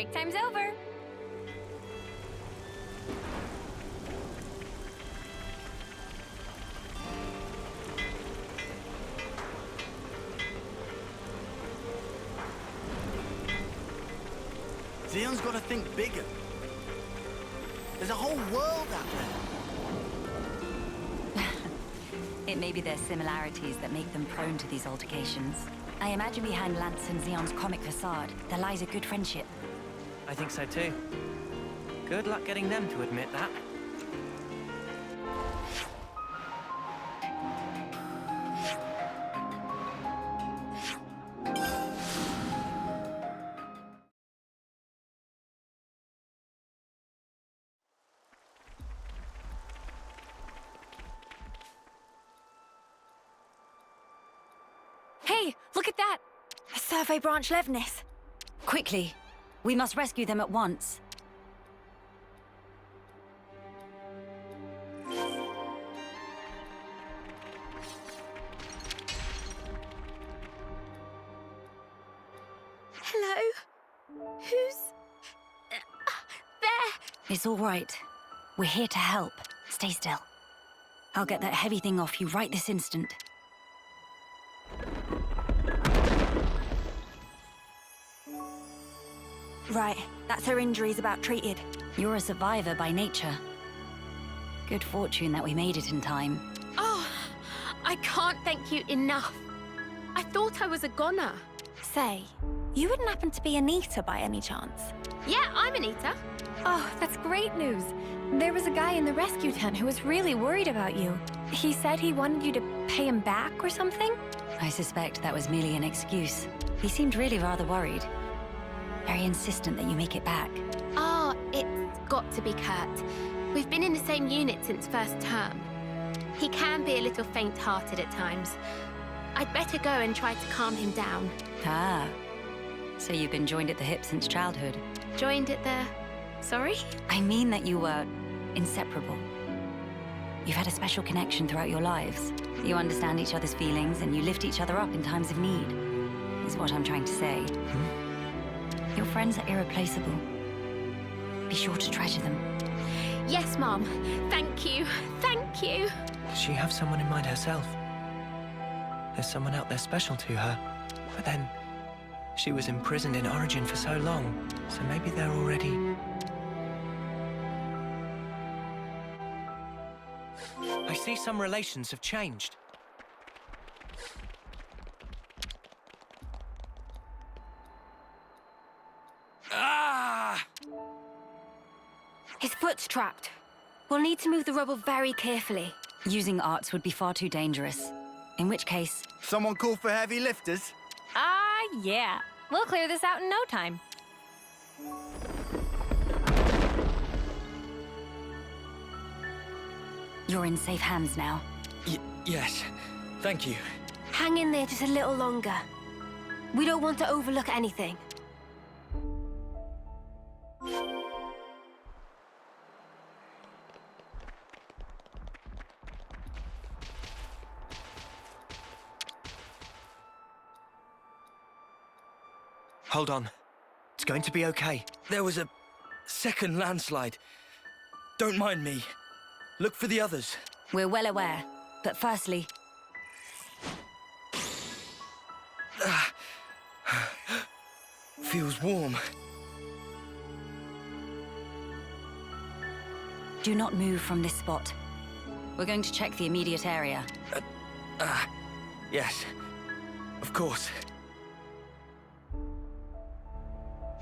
Break time's over. Xeon's got to think bigger. There's a whole world out there. It may be their similarities that make them prone to these altercations. I imagine behind Lance and Xeon's comic facade, there lies a good friendship. I think so too. Good luck getting them to admit that. Hey, look at that! A survey branch Levnis. Quickly! We must rescue them at once. Hello? Who's... there? It's all right. We're here to help. Stay still. I'll get that heavy thing off you right this instant. Right, that's her injuries about treated. You're a survivor by nature. Good fortune that we made it in time. Oh, I can't thank you enough. I thought I was a goner. Say, you wouldn't happen to be Anita by any chance? Yeah, I'm Anita. Oh, that's great news. There was a guy in the rescue tent who was really worried about you. He said he wanted you to pay him back or something? I suspect that was merely an excuse. He seemed really rather worried. Very insistent that you make it back. Oh, it's got to be Kurt. We've been in the same unit since first term. He can be a little faint-hearted at times. I'd better go and try to calm him down. Ah. So you've been joined at the hip since childhood? Joined at the... Sorry? I mean that you were inseparable. You've had a special connection throughout your lives. You understand each other's feelings and you lift each other up in times of need, is what I'm trying to say. Your friends are irreplaceable. Be sure to treasure them. Yes, Mom. Thank you. Thank you. Does she have someone in mind herself? There's someone out there special to her. But then, she was imprisoned in Origin for so long, so maybe they're already... I see some relations have changed. Ah! His foot's trapped. We'll need to move the rubble very carefully. Using arts would be far too dangerous. In which case... Someone call for heavy lifters? Yeah. We'll clear this out in no time. You're in safe hands now. Yes. Thank you. Hang in there just a little longer. We don't want to overlook anything. Hold on. It's going to be okay. There was a second landslide. Don't mind me. Look for the others. We're well aware, but firstly... Feels warm. Do not move from this spot. We're going to check the immediate area. Yes. Of course.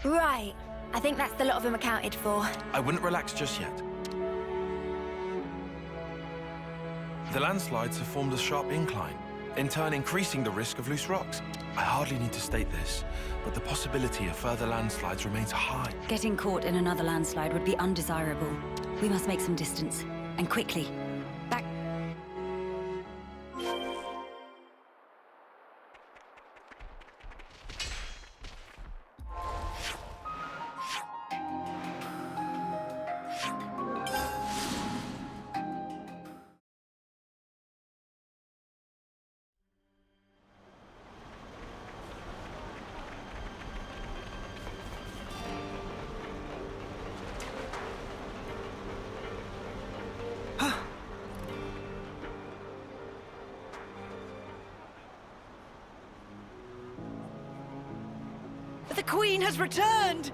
Right. I think that's the lot of them accounted for. I wouldn't relax just yet. The landslides have formed a sharp incline, in turn increasing the risk of loose rocks. I hardly need to state this, but the possibility of further landslides remains high. Getting caught in another landslide would be undesirable. We must make some distance, and quickly. Back... The Queen has returned!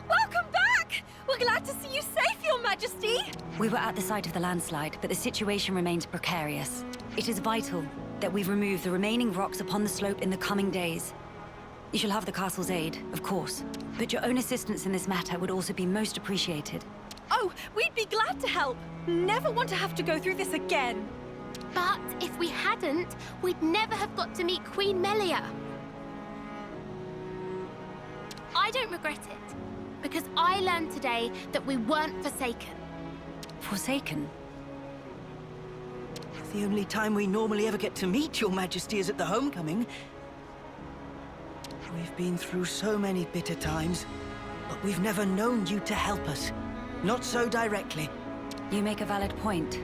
Welcome back! We're glad to see you safe, Your Majesty! We were at the site of the landslide, but the situation remains precarious. It is vital that we remove the remaining rocks upon the slope in the coming days. You shall have the castle's aid, of course, but your own assistance in this matter would also be most appreciated. Oh, we'd be glad to help. Never want to have to go through this again. But if we hadn't, we'd never have got to meet Queen Melia. I don't regret it, because I learned today that we weren't forsaken. Forsaken? The only time we normally ever get to meet Your Majesty is at the homecoming. We've been through so many bitter times, but we've never known you to help us. Not so directly. You make a valid point.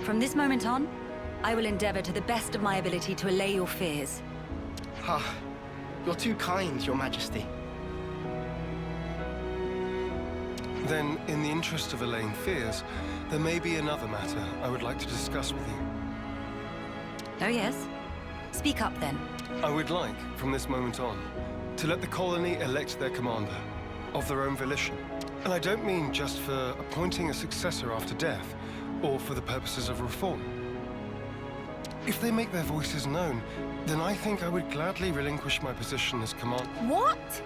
From this moment on, I will endeavor to the best of my ability to allay your fears. Ah, you're too kind, Your Majesty. Then, in the interest of allaying fears, there may be another matter I would like to discuss with you. Oh yes? Speak up then. I would like, from this moment on, to let the colony elect their commander, of their own volition. And I don't mean just for appointing a successor after death, or for the purposes of reform. If they make their voices known, then I think I would gladly relinquish my position as commander. What?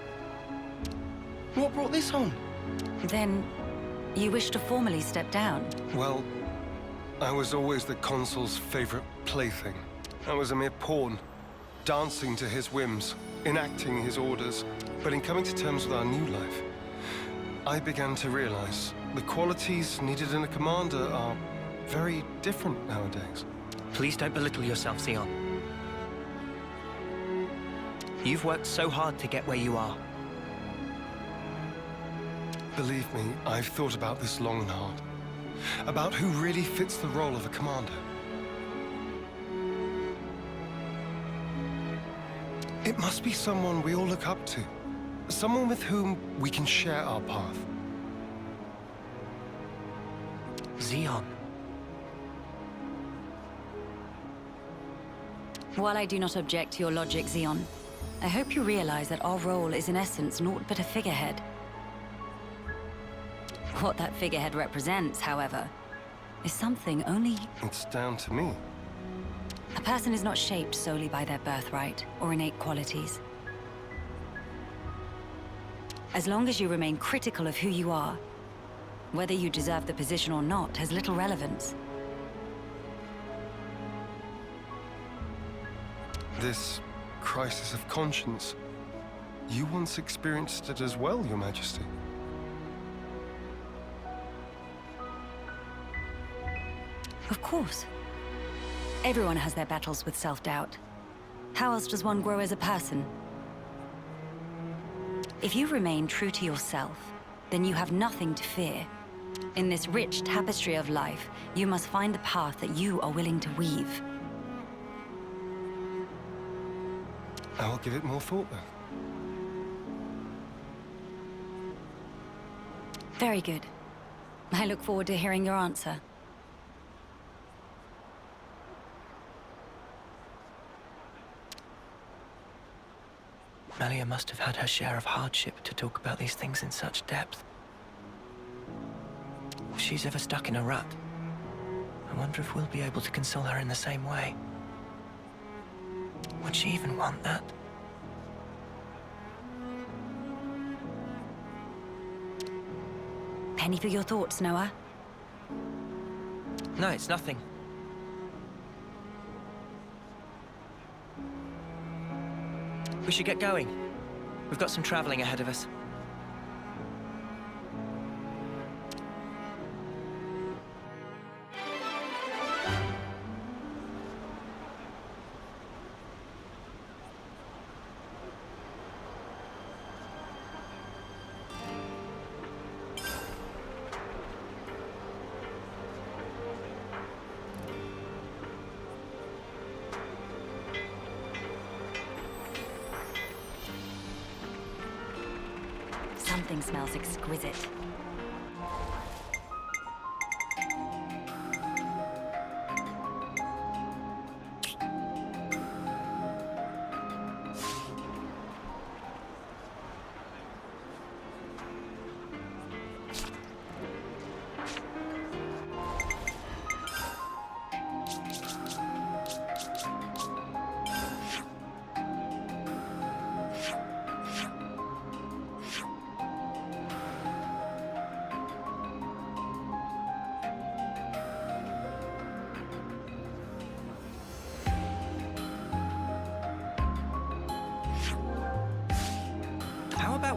What brought this on? Then, you wish to formally step down? Well, I was always the consul's favorite plaything. I was a mere pawn, dancing to his whims, enacting his orders. But in coming to terms with our new life, I began to realize the qualities needed in a commander are very different nowadays. Please don't belittle yourself, Xeon. You've worked so hard to get where you are. Believe me, I've thought about this long and hard. About who really fits the role of a commander. It must be someone we all look up to. Someone with whom we can share our path. Xeon. While I do not object to your logic, Xeon, I hope you realize that our role is in essence naught but a figurehead. What that figurehead represents, however, is something only It's down to me. a person is not shaped solely by their birthright or innate qualities. As long as you remain critical of who you are, whether you deserve the position or not has little relevance. This crisis of conscience, you once experienced it as well, Your Majesty. Of course. Everyone has their battles with self-doubt. How else does one grow as a person? If you remain true to yourself, then you have nothing to fear. In this rich tapestry of life, you must find the path that you are willing to weave. I will give it more thought, then. Very good. I look forward to hearing your answer. Melia must have had her share of hardship to talk about these things in such depth. If she's ever stuck in a rut, I wonder if we'll be able to console her in the same way. Would she even want that? Penny for your thoughts, Noah. No, it's nothing. We should get going. We've got some traveling ahead of us. Something smells exquisite.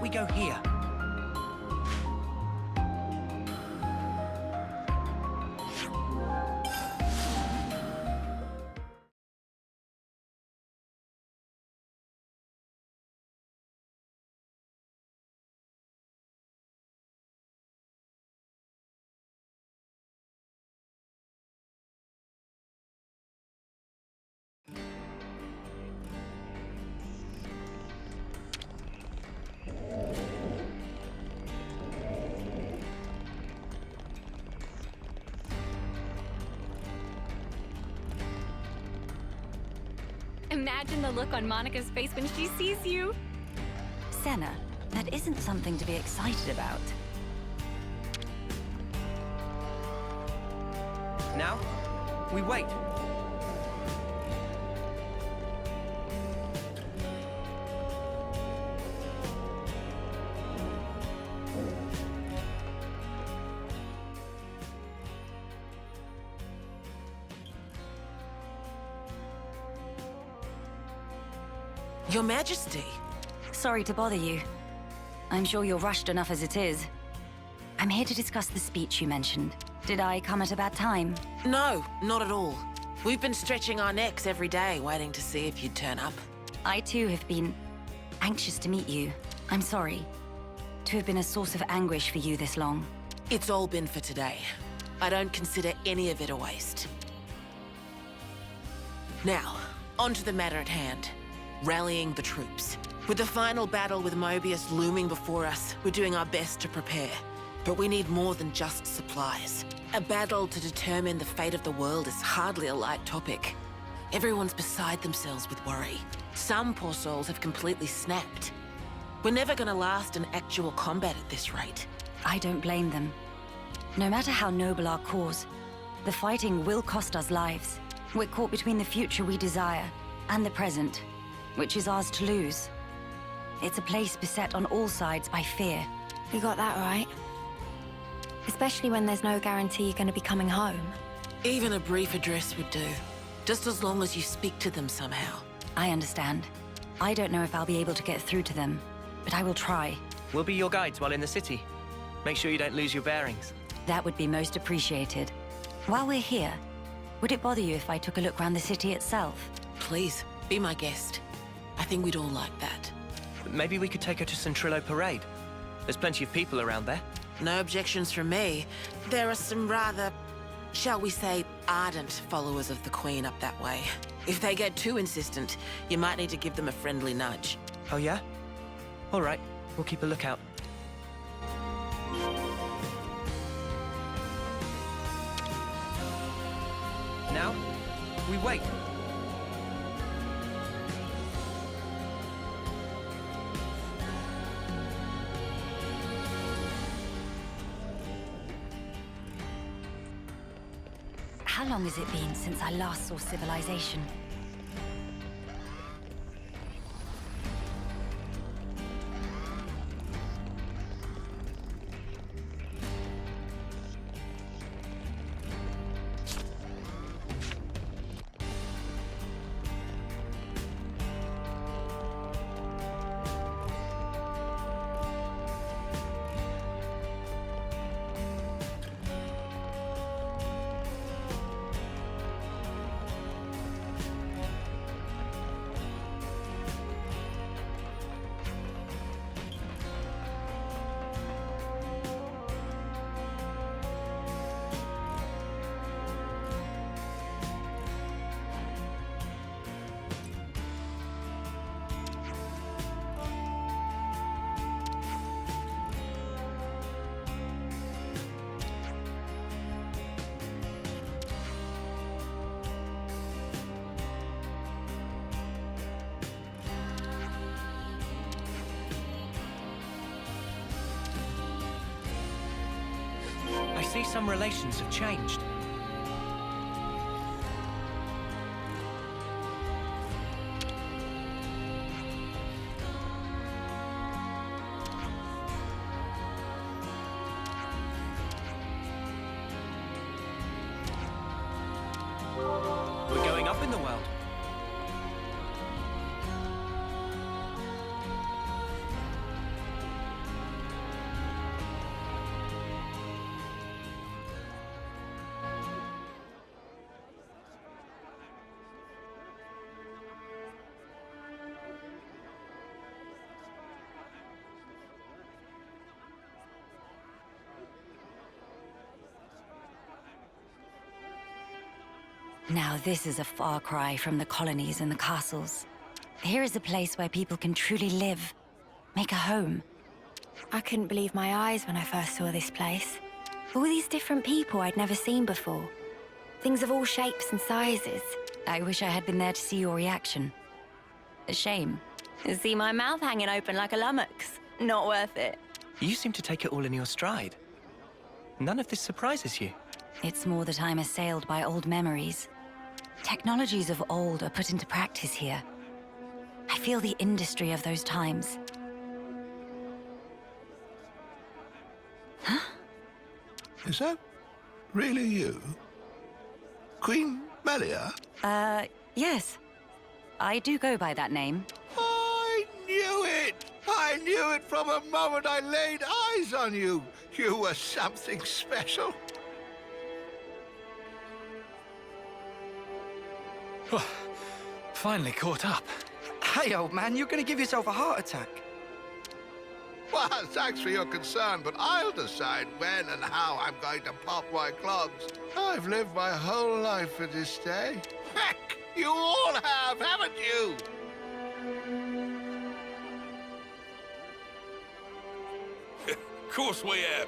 we go here? Imagine the look on Monica's face when she sees you. Senna, that isn't something to be excited about. Now, we wait. Your Majesty. Sorry to bother you. I'm sure you're rushed enough as it is. I'm here to discuss the speech you mentioned. Did I come at a bad time? No, not at all. We've been stretching our necks every day, waiting to see if you'd turn up. I too have been anxious to meet you. I'm sorry to have been a source of anguish for you this long. It's all been for today. I don't consider any of it a waste. Now, on to the matter at hand. Rallying the troops. With the final battle with Mobius looming before us, we're doing our best to prepare. But we need more than just supplies. A battle to determine the fate of the world is hardly a light topic. Everyone's beside themselves with worry. Some poor souls have completely snapped. We're never gonna last in actual combat at this rate. I don't blame them. No matter how noble our cause, the fighting will cost us lives. We're caught between the future we desire and the present, which is ours to lose. It's a place beset on all sides by fear. You got that right. Especially when there's no guarantee you're going to be coming home. Even a brief address would do. Just as long as you speak to them somehow. I understand. I don't know if I'll be able to get through to them, but I will try. We'll be your guides while in the city. Make sure you don't lose your bearings. That would be most appreciated. While we're here, would it bother you if I took a look around the city itself? Please, be my guest. I think we'd all like that. Maybe we could take her to Centrillo Parade. There's plenty of people around there. No objections from me. There are some rather, shall we say, ardent followers of the Queen up that way. If they get too insistent, you might need to give them a friendly nudge. Oh yeah? All right, we'll keep a lookout. Now, we wait. How long has it been since I last saw civilization? I see some relations have changed. We're going up in the world. Now this is a far cry from the colonies and the castles. Here is a place where people can truly live, make a home. I couldn't believe my eyes when I first saw this place. All these different people I'd never seen before. Things of all shapes and sizes. I wish I had been there to see your reaction. A shame. See my mouth hanging open like a lummox. Not worth it. You seem to take it all in your stride. None of this surprises you. It's more that I'm assailed by old memories. Technologies of old are put into practice here. I feel the industry of those times. Is that really you? Queen Melia? Yes. I do go by that name. I knew it! I knew it from the moment I laid eyes on you. You were something special. Finally caught up. Hey, old man, you're gonna give yourself a heart attack. Well, thanks for your concern, but I'll decide when and how I'm going to pop my clogs. I've lived my whole life for this day. Heck, you all have, haven't you? Of course we have.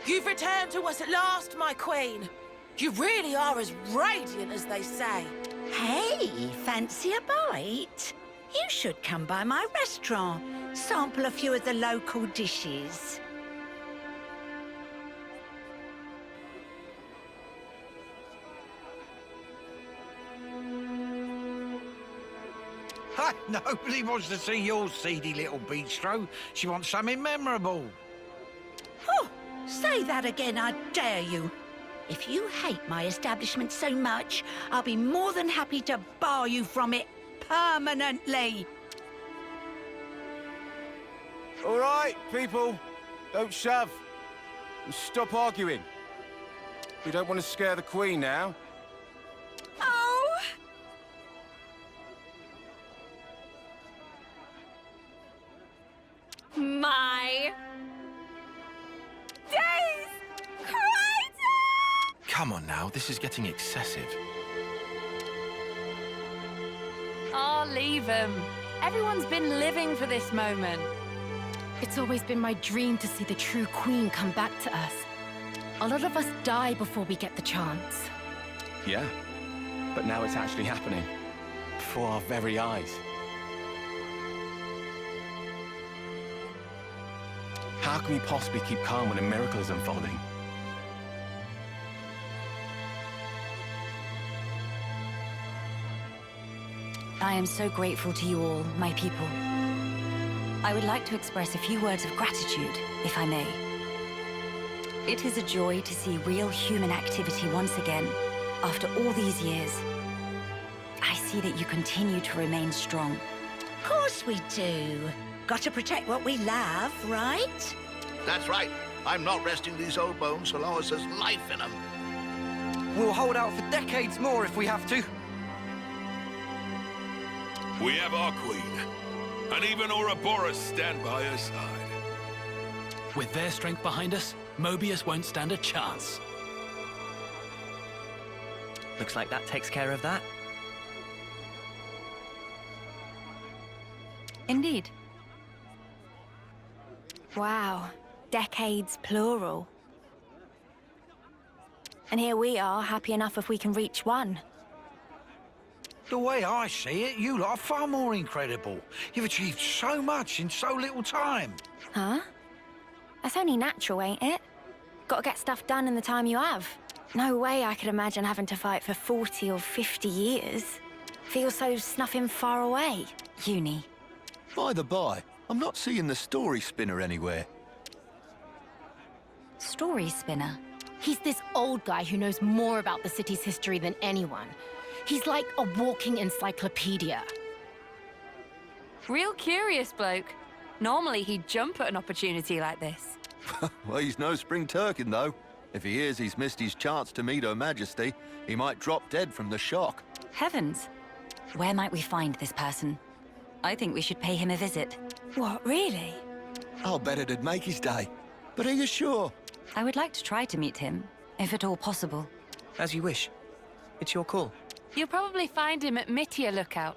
You've returned to us at last, my queen. You really are as radiant as they say. Hey, fancy a bite? You should come by my restaurant. Sample a few of the local dishes. Nobody wants to see your seedy little bistro. She wants something memorable. Oh, say that again, I dare you. If you hate my establishment so much, I'll be more than happy to bar you from it permanently. All right, people. Don't shove. And stop arguing. We don't want to scare the Queen now. Oh! My... days! Crazy! Come on now, this is getting excessive. Oh, leave him. Everyone's been living for this moment. It's always been my dream to see the true Queen come back to us. A lot of us die before we get the chance. Yeah, but now it's actually happening. Before our very eyes. How can we possibly keep calm when a miracle is unfolding? I am so grateful to you all, my people. I would like to express a few words of gratitude, if I may. It is a joy to see real human activity once again, after all these years. I see that you continue to remain strong. Of course we do. Got to protect what we love, right? That's right. I'm not resting these old bones so long as there's life in them. We'll hold out for decades more if we have to. We have our queen, and even Ouroboros stand by her side. With their strength behind us, Mobius won't stand a chance. Looks like that takes care of that. Indeed. Wow. Decades plural. And here we are, happy enough if we can reach one. The way I see it, you lot are far more incredible. You've achieved so much in so little time. Huh? That's only natural, ain't it? Gotta get stuff done in the time you have. No way I could imagine having to fight for 40 or 50 years. Feels so snuffing far away. Uni. By the by, I'm not seeing the story spinner anywhere. Story spinner. He's this old guy who knows more about the city's history than anyone. He's like a walking encyclopedia. Real curious bloke. Normally he'd jump at an opportunity like this. Well, he's no spring turkin, though. If he hears he's missed his chance to meet Her Majesty, he might drop dead from the shock. Heavens. Where might we find this person? I think we should pay him a visit. What, really? I'll bet it'd make his day. But are you sure? I would like to try to meet him, if at all possible. As you wish. It's your call. You'll probably find him at Mittia Lookout.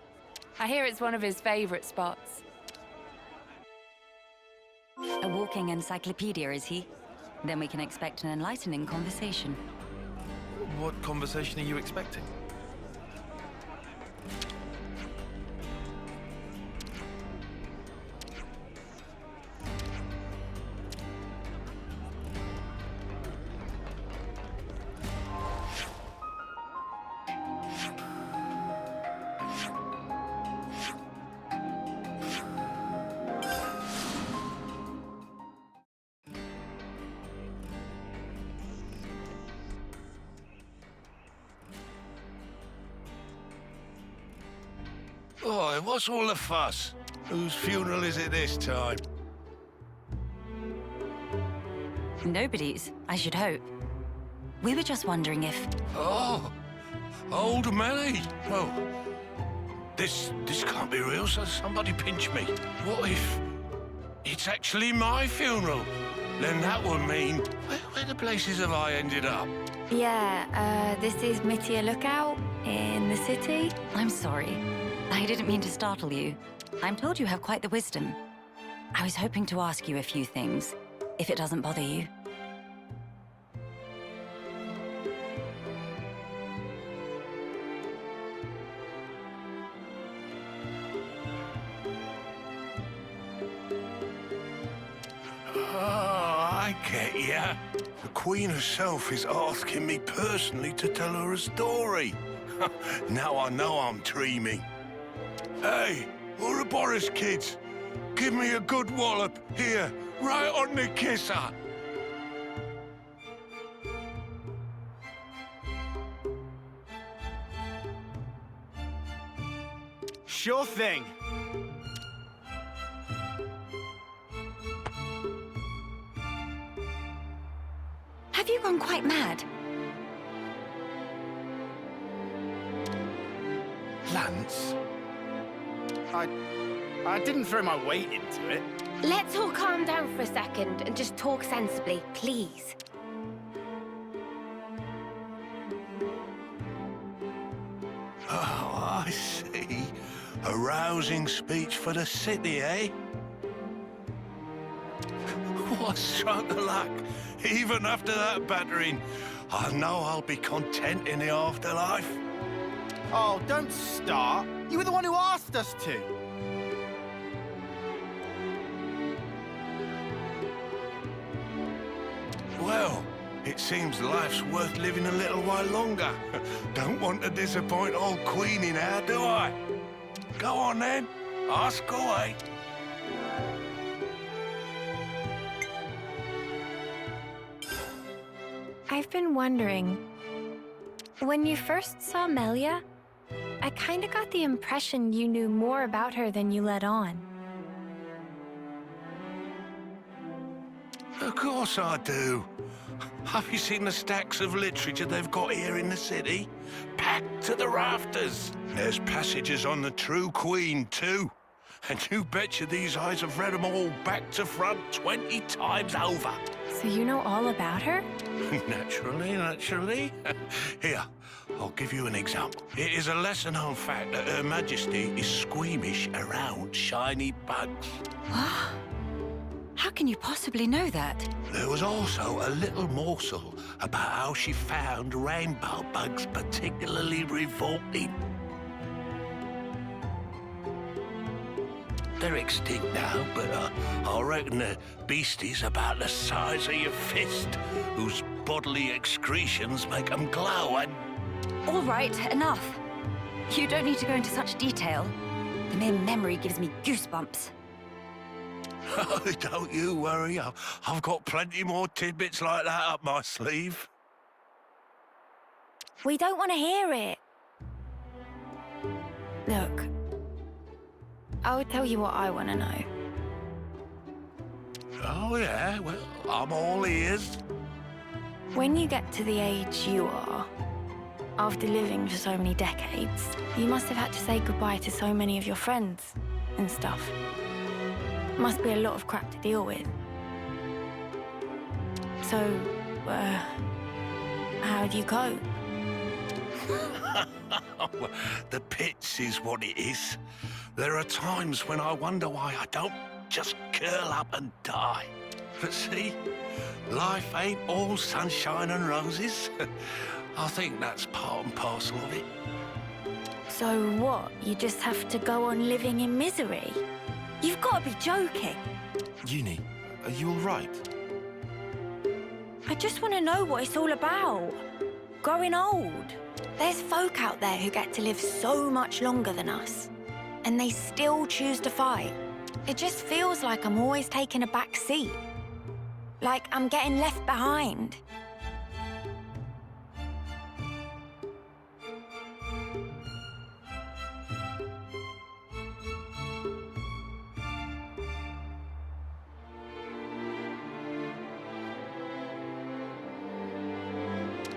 I hear it's one of his favorite spots. A walking encyclopedia, is he? Then we can expect an enlightening conversation. What conversation are you expecting? Oi, what's all the fuss? Whose funeral is it this time? Nobody's, I should hope. We were just wondering if... Oh, old Melly. Oh, this can't be real, so somebody pinch me. What if it's actually my funeral? Then that would mean... Where the places have I ended up? Yeah, this is Mittia Lookout in the city. I'm sorry. I didn't mean to startle you. I'm told you have quite the wisdom. I was hoping to ask you a few things, if it doesn't bother you. I get ya. The Queen herself is asking me personally to tell her a story. Now I know I'm dreaming. Hey, Ouroboros kids, give me a good wallop here, right on the kisser. Sure thing. Have you gone quite mad? Lance? I didn't throw my weight into it. Let's all calm down for a second and just talk sensibly, please. Oh, I see. A rousing speech for the city, eh? What a stroke of luck. Even after that battering, I know I'll be content in the afterlife. Oh, don't start. You were the one who asked us to. Well, it seems life's worth living a little while longer. Don't want to disappoint old Queenie now, do I? Go on then, ask away. I've been wondering, when you first saw Melia, I kinda got the impression you knew more about her than you let on. Of course I do. Have you seen the stacks of literature they've got here in the city? Packed to the rafters. There's passages on the true Queen, too. And you betcha these eyes have read them all back to front 20 times over. So you know all about her? Naturally. Here, I'll give you an example. It is a lesser-known fact that Her Majesty is squeamish around shiny bugs. How can you possibly know that? There was also a little morsel about how she found rainbow bugs particularly revolting. They're extinct now, but I reckon they're beasties about the size of your fist, whose bodily excretions make them glow and... All right, enough. You don't need to go into such detail. The mere memory gives me goosebumps. Don't you worry, I've got plenty more tidbits like that up my sleeve. We don't want to hear it. Look, I'll tell you what I want to know. Oh, yeah? Well, I'm all ears. When you get to the age you are, after living for so many decades, you must have had to say goodbye to so many of your friends and stuff. Must be a lot of crap to deal with. So, how do you cope? The pits is what it is. There are times when I wonder why I don't just curl up and die. But see, life ain't all sunshine and roses. I think that's part and parcel of it. So what? You just have to go on living in misery? You've got to be joking. Uni, are you all right? I just want to know what it's all about. Growing old. There's folk out there who get to live so much longer than us, and they still choose to fight. It just feels like I'm always taking a back seat. Like I'm getting left behind.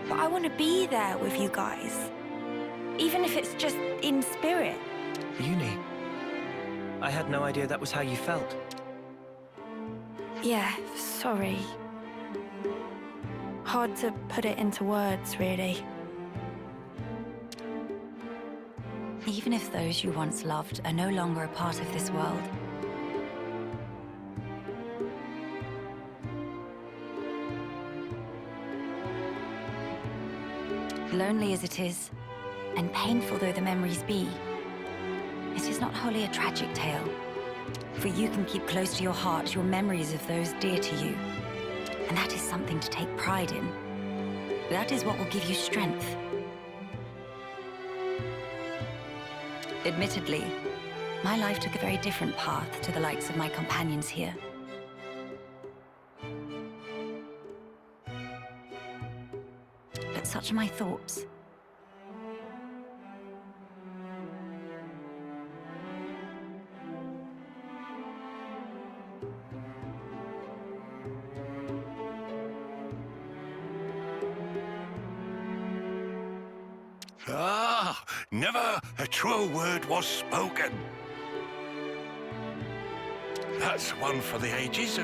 But I want to be there with you guys. Even if it's just in spirit. Uni, I had no idea that was how you felt. Yeah, sorry. Hard to put it into words, really. Even if those you once loved are no longer a part of this world, lonely as it is, and painful though the memories be, it is not wholly a tragic tale. For you can keep close to your heart your memories of those dear to you. And that is something to take pride in. That is what will give you strength. Admittedly, my life took a very different path to the likes of my companions here. But such are my thoughts. Ah, never a truer word was spoken. That's one for the ages.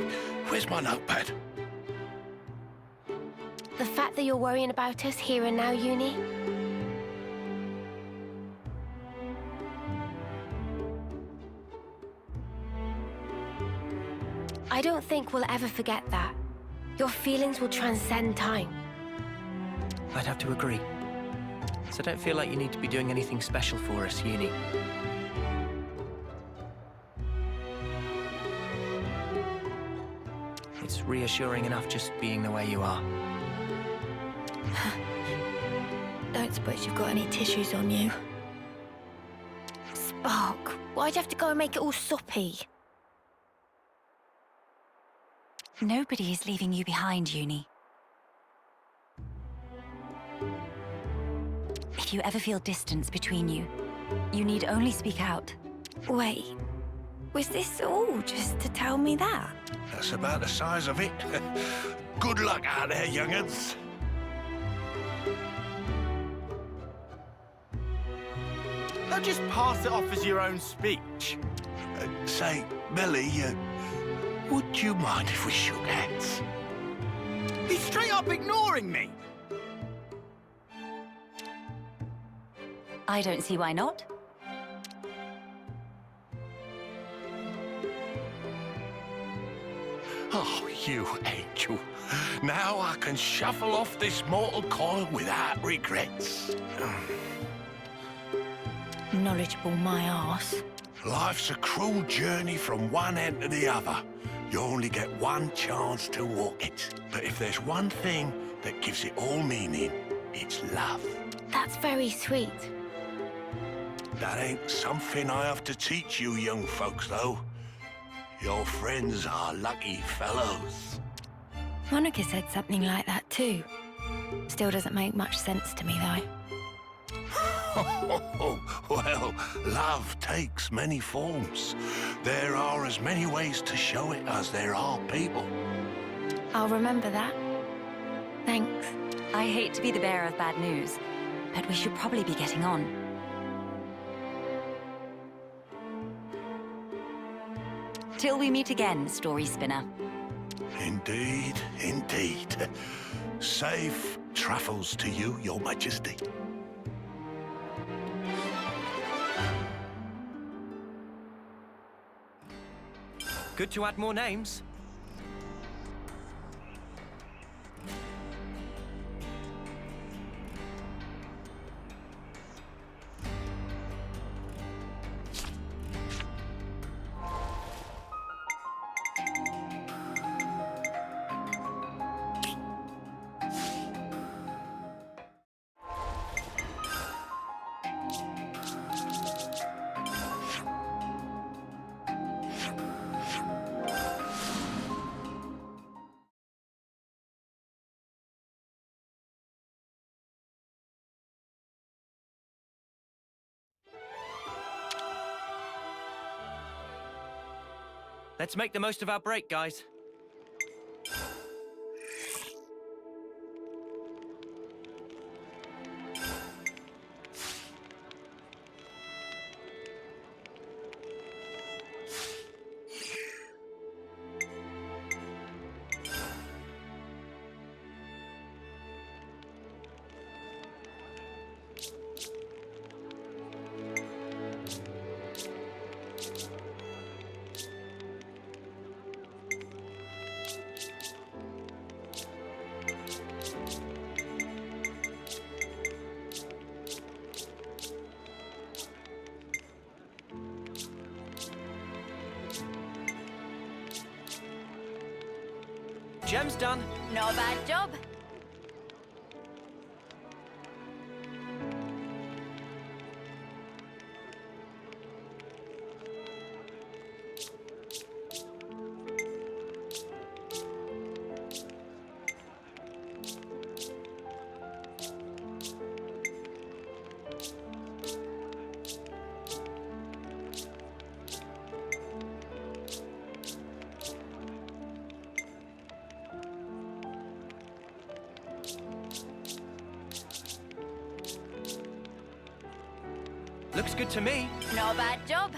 Where's my notepad? The fact that you're worrying about us here and now, Uni. I don't think we'll ever forget that. Your feelings will transcend time. I'd have to agree. So don't feel like you need to be doing anything special for us, Uni. It's reassuring enough just being the way you are. Don't suppose you've got any tissues on you. Spark, why'd you have to go and make it all soppy? Nobody is leaving you behind, Uni. If you ever feel distance between you, you need only speak out. Wait, was this all just to tell me that? That's about the size of it. Good luck out there, young'uns. Don't just pass it off as your own speech. Say, Melly, would you mind if we shook hands? He's straight up ignoring me. I don't see why not. Oh, you angel. Now I can shuffle off this mortal coil without regrets. Knowledgeable my arse. Life's a cruel journey from one end to the other. You only get one chance to walk it. But if there's one thing that gives it all meaning, it's love. That's very sweet. That ain't something I have to teach you young folks, though. Your friends are lucky fellows. Monica said something like that too. Still doesn't make much sense to me, though. Well, love takes many forms. There are as many ways to show it as there are people. I'll remember that. Thanks. I hate to be the bearer of bad news, but we should probably be getting on. Till we meet again, Story Spinner. Indeed, indeed. Safe travels to you, Your Majesty. Good to add more names. Let's make the most of our break, guys. Gem's done. Not a bad job. Looks good to me. Not a bad job.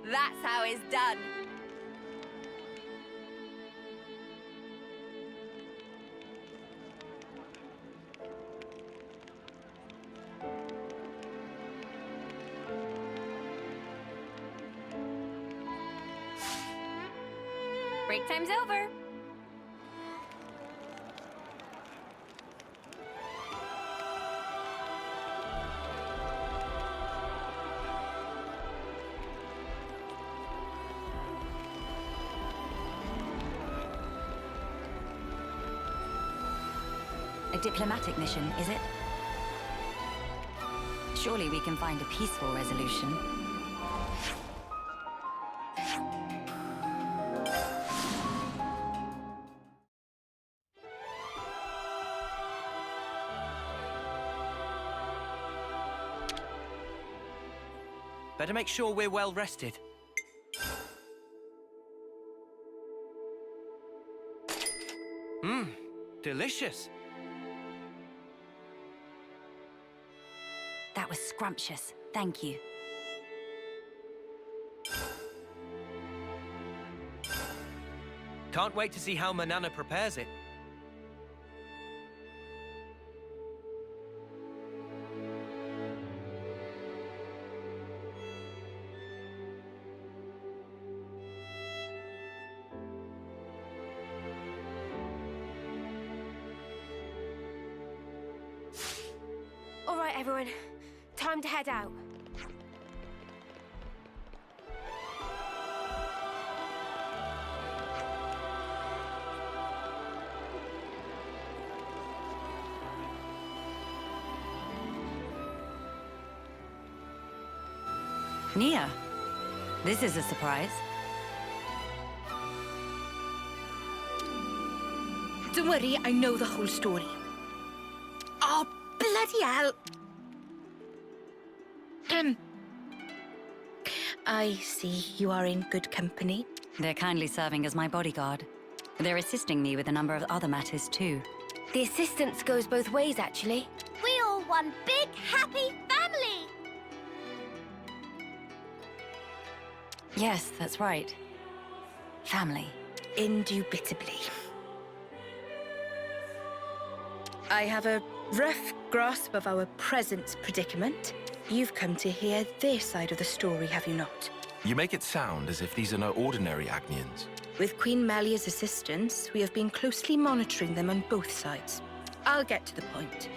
That's how it's done. Break time's over. A diplomatic mission, is it? Surely we can find a peaceful resolution. Better make sure we're well rested. Delicious. That was scrumptious. Thank you. Can't wait to see how Manana prepares it. All right, everyone. Time to head out. Nia, This is a surprise. Don't worry, I know the whole story. Oh, bloody hell! I see you are in good company. They're kindly serving as my bodyguard. They're assisting me with a number of other matters, too. The assistance goes both ways, actually. We all one big, happy family! Yes, that's right. Family. Indubitably. I have a rough grasp of our present predicament. You've come to hear their side of the story, have you not? You make it sound as if these are no ordinary Agnians. With Queen Melia's assistance, we have been closely monitoring them on both sides. I'll get to the point.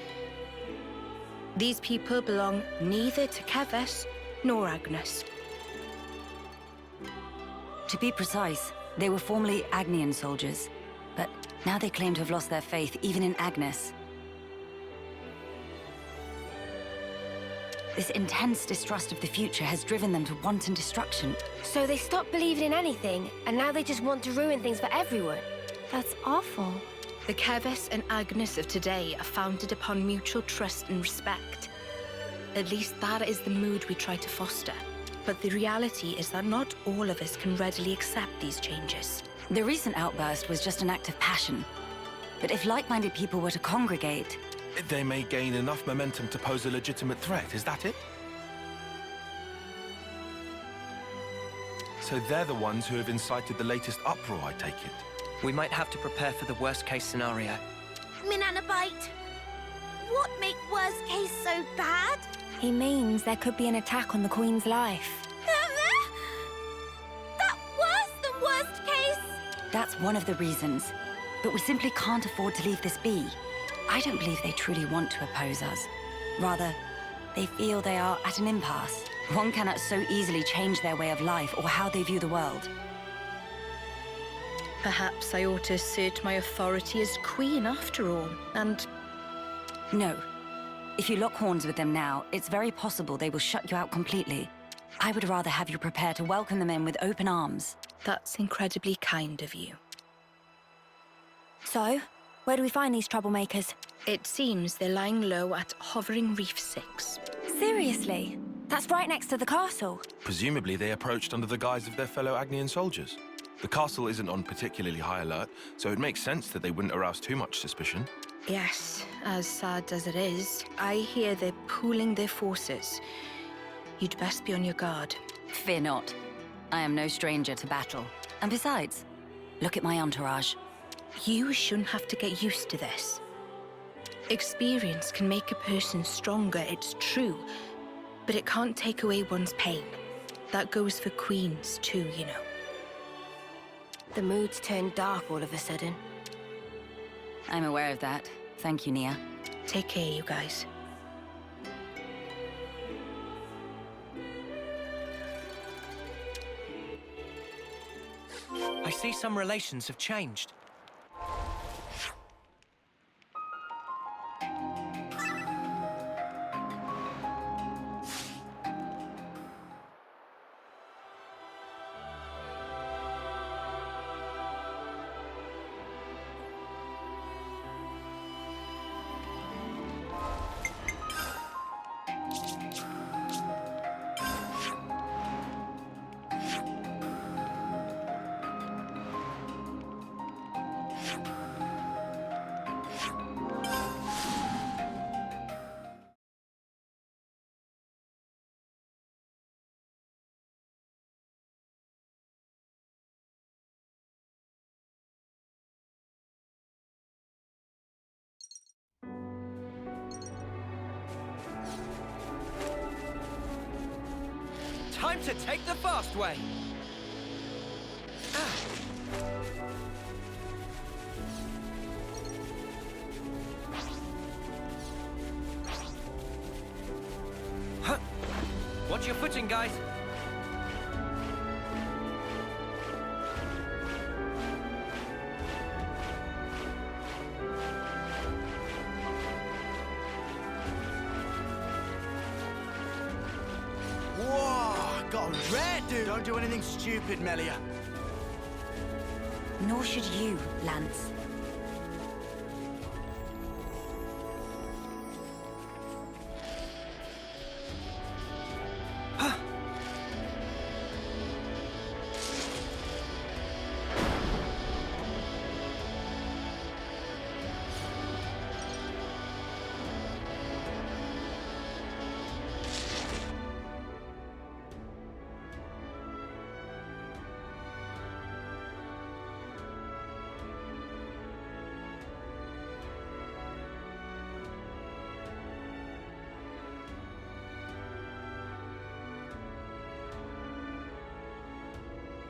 These people belong neither to Keves nor Agnes. To be precise, they were formerly Agnian soldiers, but now they claim to have lost their faith even in Agnes. This intense distrust of the future has driven them to wanton destruction. So they stopped believing in anything, and now they just want to ruin things for everyone. That's awful. The Keves and Agnes of today are founded upon mutual trust and respect. At least that is the mood we try to foster. But the reality is that not all of us can readily accept these changes. The recent outburst was just an act of passion. But if like-minded people were to congregate... They may gain enough momentum to pose a legitimate threat, is that it? So they're the ones who have incited the latest uproar, I take it? We might have to prepare for the worst-case scenario. Minanabite, what make worst case so bad? He means there could be an attack on the Queen's life. That worse than worst case? That's one of the reasons. But we simply can't afford to leave this be. I don't believe they truly want to oppose us. Rather, they feel they are at an impasse. One cannot so easily change their way of life or how they view the world. Perhaps I ought to assert my authority as queen after all, and... No. If you lock horns with them now, it's very possible they will shut you out completely. I would rather have you prepare to welcome them in with open arms. That's incredibly kind of you. So, where do we find these troublemakers? It seems they're lying low at Hovering Reef 6. Seriously? That's right next to the castle. Presumably they approached under the guise of their fellow Agnian soldiers. The castle isn't on particularly high alert, so it makes sense that they wouldn't arouse too much suspicion. Yes, as sad as it is, I hear they're pooling their forces. You'd best be on your guard. Fear not. I am no stranger to battle. And besides, look at my entourage. You shouldn't have to get used to this. Experience can make a person stronger, it's true, but it can't take away one's pain. That goes for queens too, you know. The mood's turned dark all of a sudden. I'm aware of that. Thank you, Nia. Take care, you guys. I see some relations have changed. Time to take the fast way! Huh. Watch your footing, guys! got a rare dude. Don't do anything stupid, Melia. Nor should you, Lance.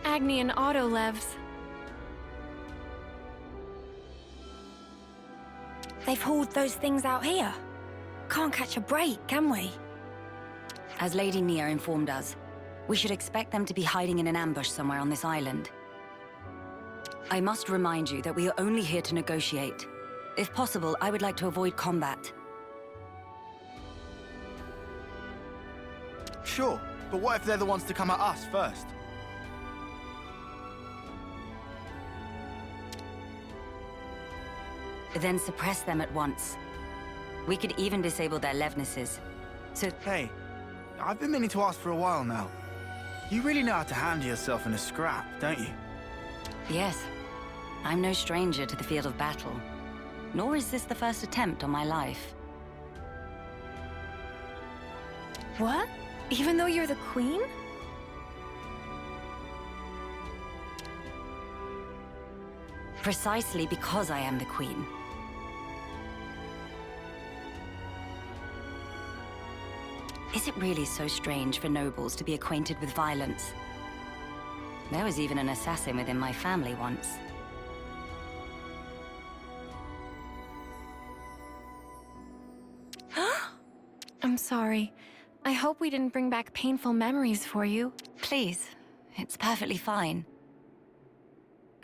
Agni and Autolevs. They've hauled those things out here. Can't catch a break, can we? As Lady Nia informed us, we should expect them to be hiding in an ambush somewhere on this island. I must remind you that we are only here to negotiate. If possible, I would like to avoid combat. Sure, but what if they're the ones to come at us first? Then suppress them at once. We could even disable their levnesses. So... Hey, I've been meaning to ask for a while now. You really know how to handle yourself in a scrap, don't you? Yes. I'm no stranger to the field of battle. Nor is this the first attempt on my life. What? Even though you're the queen? Precisely because I am the queen. Is it really so strange for nobles to be acquainted with violence? There was even an assassin within my family once. I'm sorry. I hope we didn't bring back painful memories for you. Please, it's perfectly fine.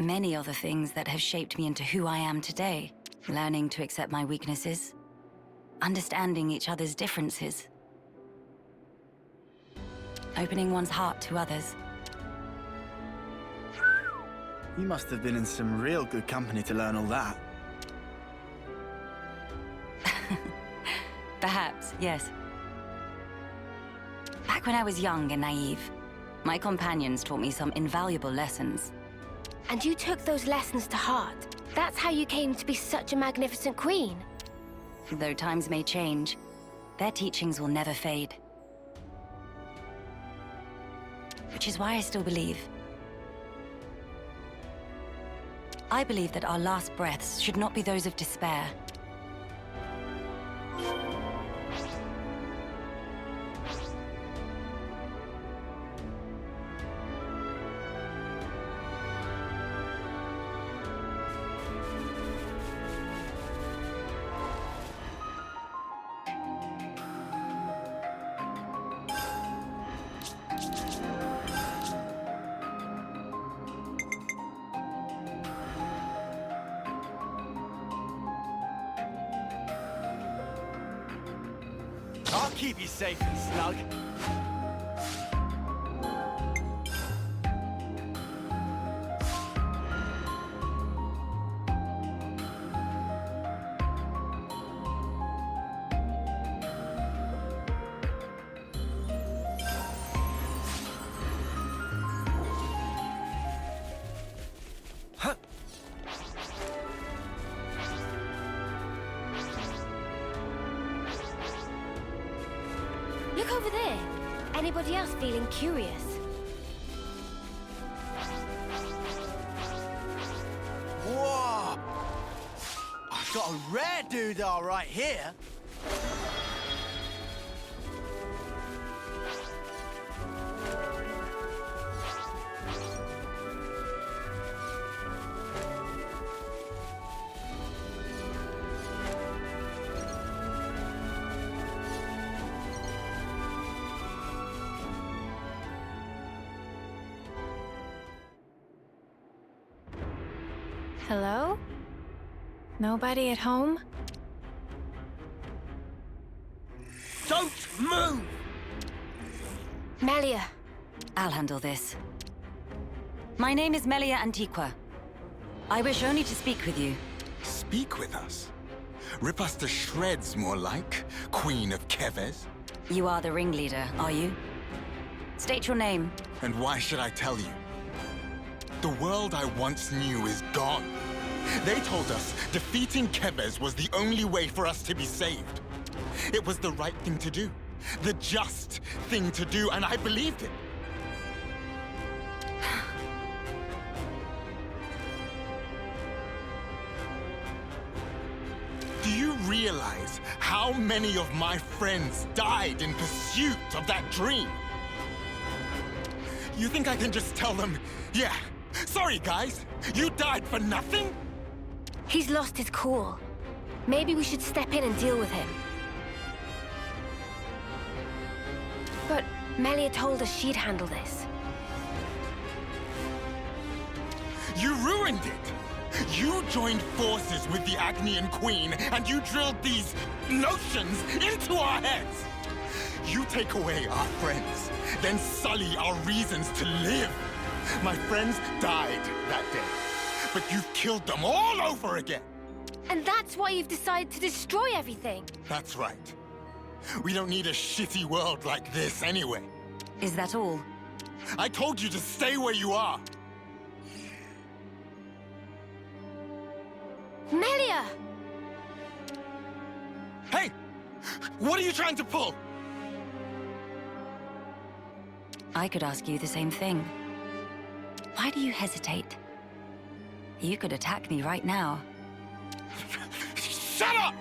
Many are the things that have shaped me into who I am today. Learning to accept my weaknesses, understanding each other's differences, opening one's heart to others. You must have been in some real good company to learn all that. Perhaps, yes. Back when I was young and naive, my companions taught me some invaluable lessons. And you took those lessons to heart. That's how you came to be such a magnificent queen. Though times may change, their teachings will never fade. Which is why I still believe. I believe that our last breaths should not be those of despair. I'll keep you safe and snug. Look over there. Anybody else feeling curious? Whoa! I've got a rare doodah right here. Hello? Nobody at home? Don't move! Melia, I'll handle this. My name is Melia Antiqua. I wish only to speak with you. Speak with us? Rip us to shreds, more like, Queen of Keves? You are the ringleader, are you? State your name. And why should I tell you? The world I once knew is gone. They told us defeating Keves was the only way for us to be saved. It was the right thing to do. The just thing to do, and I believed it. Do you realize how many of my friends died in pursuit of that dream? You think I can just tell them, yeah, sorry guys, you died for nothing? He's lost his cool. Maybe we should step in and deal with him. But Melia told us she'd handle this. You ruined it! You joined forces with the Agnian Queen, and you drilled these notions into our heads! You take away our friends, then sully our reasons to live. My friends died that day, but you've killed them all over again! And that's why you've decided to destroy everything. That's right. We don't need a shitty world like this anyway. Is that all? I told you to stay where you are! Melia! Hey! What are you trying to pull? I could ask you the same thing. Why do you hesitate? You could attack me right now. Shut up!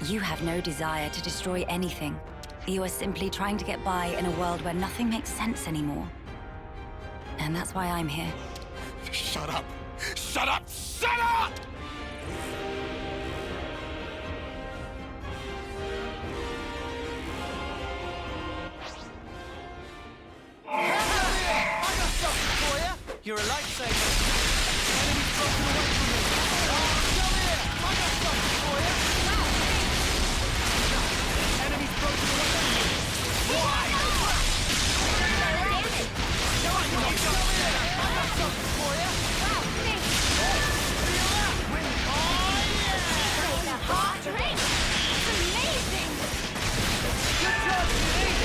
You have no desire to destroy anything. You are simply trying to get by in a world where nothing makes sense anymore. And that's why I'm here. Shut up! Shut up! Shut up! You're a lifesaver. Enemy's broken away from me. Come here! I got something for you. Enemy's broken away from me. Why? I got something for you. Hot drink! It's amazing! Good job, Kitty.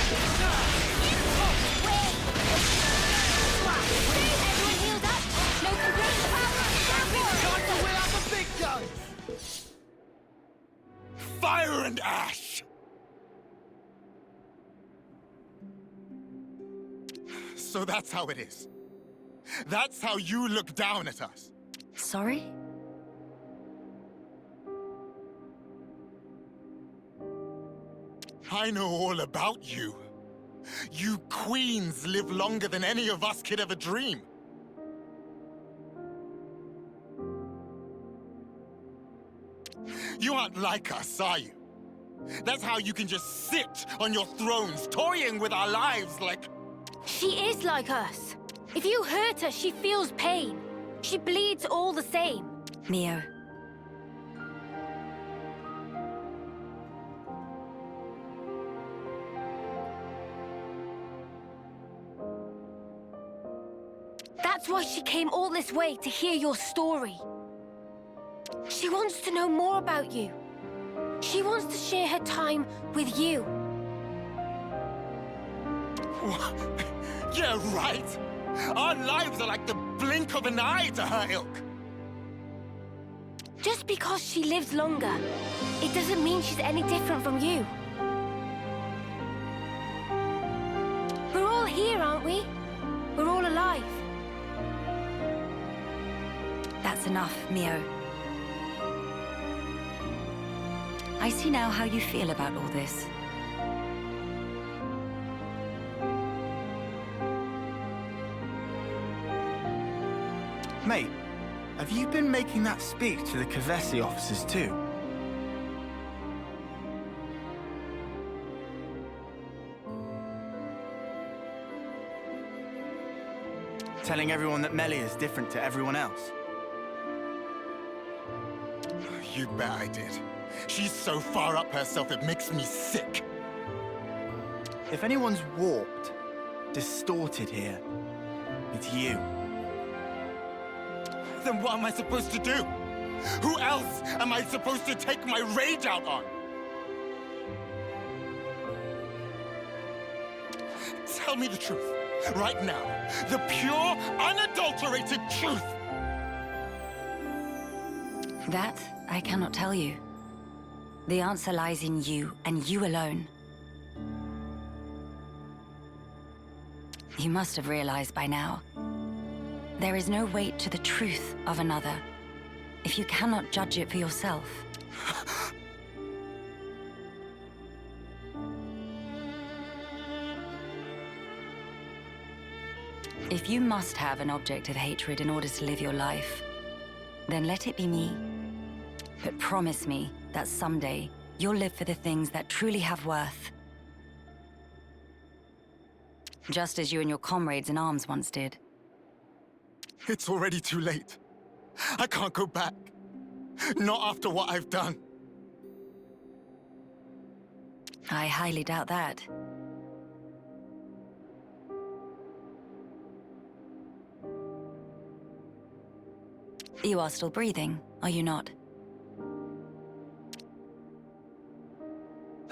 Everyone healed up! No complaints, Time to wheel out the big guns! Fire and ash! So that's how it is. That's how you look down at us. Sorry? I know all about you. You queens live longer than any of us could ever dream. You aren't like us, are you? That's how you can just sit on your thrones, toying with our lives like... She is like us. If you hurt her, she feels pain. She bleeds all the same. Mio. That's why she came all this way to hear your story. She wants to know more about you. She wants to share her time with you. Yeah, right. Our lives are like the blink of an eye to her ilk. Just because she lives longer, it doesn't mean she's any different from you. We're all here, aren't we? We're all alive. That's enough, Mio. I see now how you feel about all this. Mate, have you been making that speech to the Kavesi officers too? Telling everyone that Melia is different to everyone else? You bet I did. She's so far up herself, it makes me sick. If anyone's warped, distorted here, it's you. Then what am I supposed to do? Who else am I supposed to take my rage out on? Tell me the truth, right now. The pure, unadulterated truth! That I cannot tell you. The answer lies in you, and you alone. You must have realized by now. There is no weight to the truth of another if you cannot judge it for yourself. If you must have an object of hatred in order to live your life, then let it be me. But promise me that someday you'll live for the things that truly have worth. Just as you and your comrades in arms once did. It's already too late. I can't go back. Not after what I've done. I highly doubt that. You are still breathing, are you not?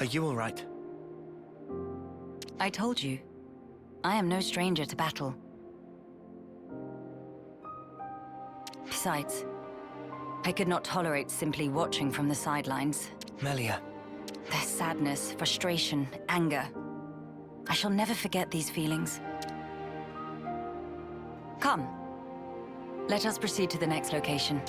Are you all right? I told you. I am no stranger to battle. Besides, I could not tolerate simply watching from the sidelines. Melia. Their sadness, frustration, anger. I shall never forget these feelings. Come. Let us proceed to the next location.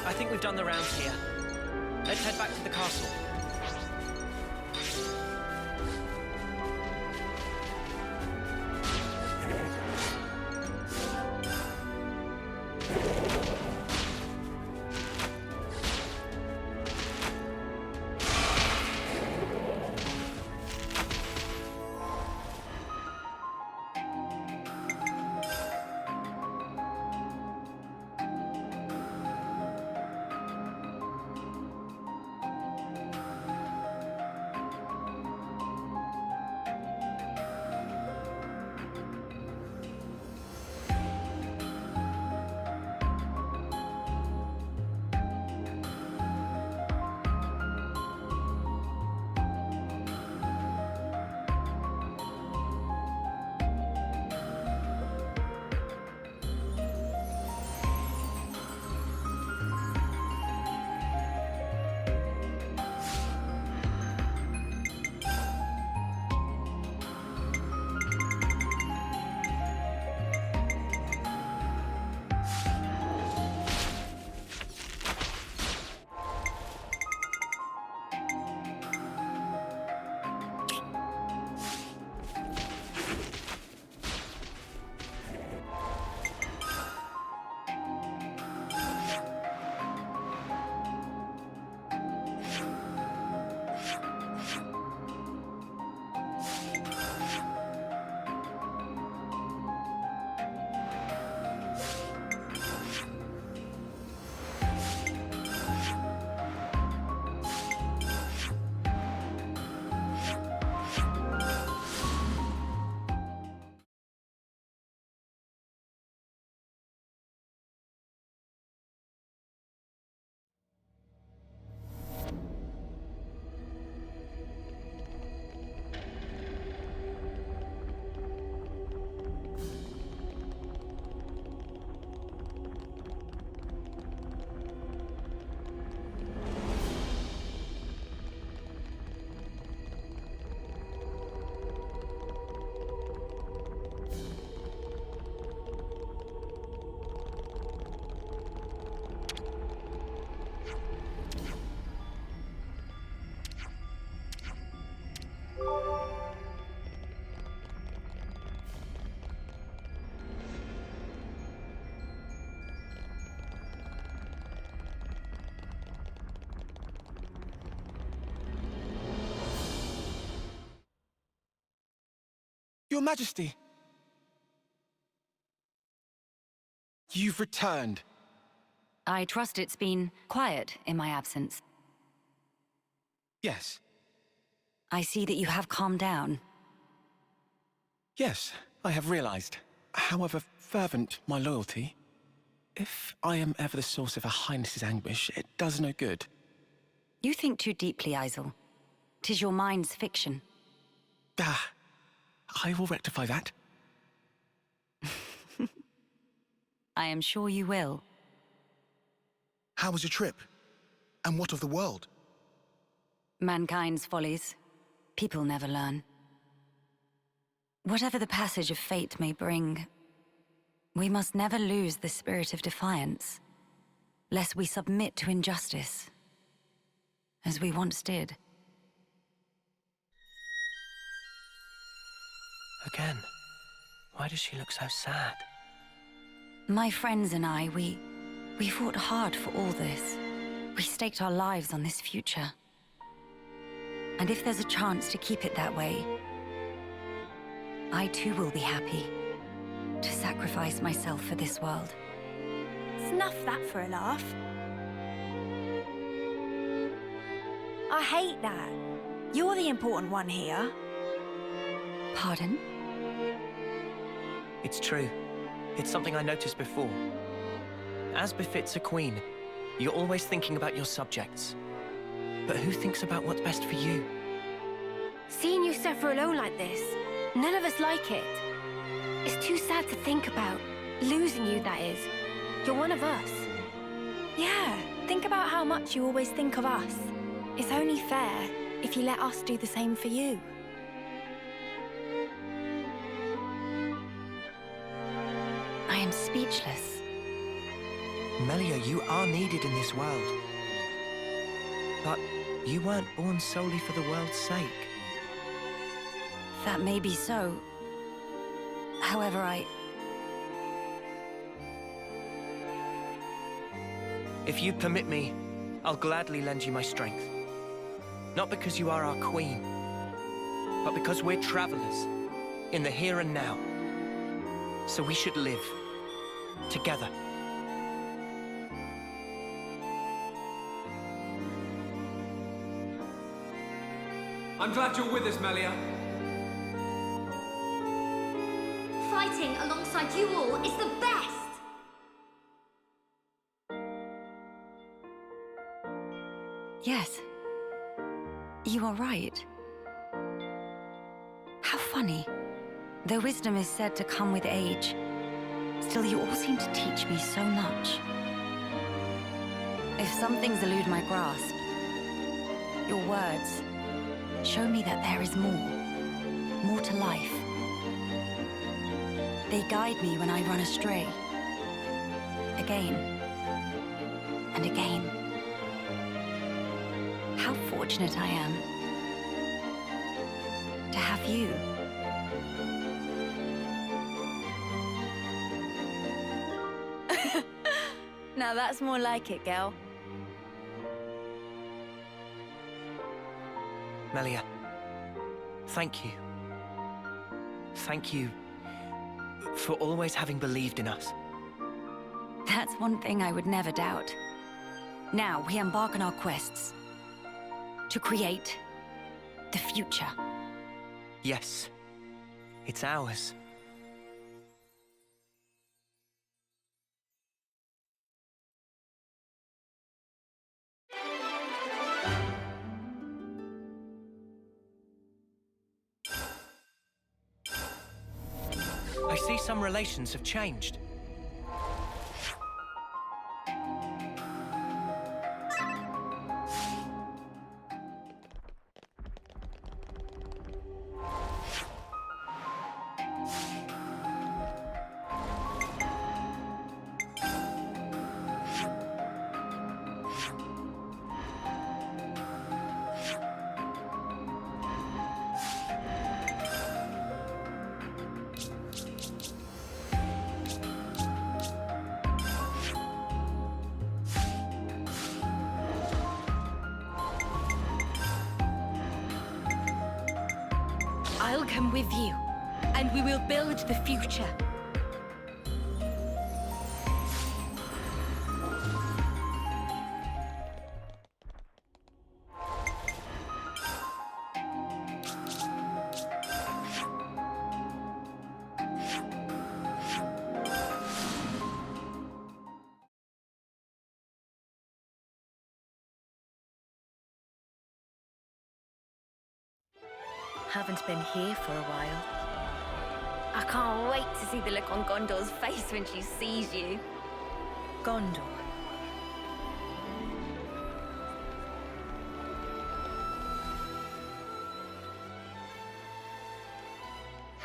I think we've done the rounds here. Let's head back to the castle. Your Majesty. You've returned. I trust it's been quiet in my absence. Yes. I see that you have calmed down. Yes, I have realized. However fervent my loyalty, if I am ever the source of Her Highness's anguish, it does no good. You think too deeply, Isel. 'Tis your mind's fiction. Ah, I will rectify that. I am sure you will. How was your trip? And what of the world? Mankind's follies. People never learn. Whatever the passage of fate may bring, we must never lose the spirit of defiance, lest we submit to injustice, as we once did. Again, why does she look so sad? My friends and I, we fought hard for all this. We staked our lives on this future. And if there's a chance to keep it that way, I too will be happy to sacrifice myself for this world. Snuff that for a laugh. I hate that. You're the important one here. Pardon? It's true. It's something I noticed before. As befits a queen, you're always thinking about your subjects. But who thinks about what's best for you? Seeing you suffer alone like this, none of us like it. It's too sad to think about. Losing you, that is. You're one of us. Yeah, think about how much you always think of us. It's only fair if you let us do the same for you. I am speechless. Melia, you are needed in this world. But you weren't born solely for the world's sake. That may be so. However, If you permit me, I'll gladly lend you my strength. Not because you are our queen, but because we're travelers in the here and now. So we should live together. I'm glad you're with us, Melia. Fighting alongside you all is the best! yes. You are right. How funny. Though wisdom is said to come with age, still you all seem to teach me so much. If some things elude my grasp, your words show me that there is more to life. They guide me when I run astray, again and again. How fortunate I am to have you. Now that's more like it, girl. Melia, thank you. Thank you for always having believed in us. That's one thing I would never doubt. Now we embark on our quests to create the future. Yes, it's ours. I see some relations have changed. I'll come with you. and we will build the future. Haven't been here for a while. I can't wait to see the look on Gondor's face when she sees you. Gondor.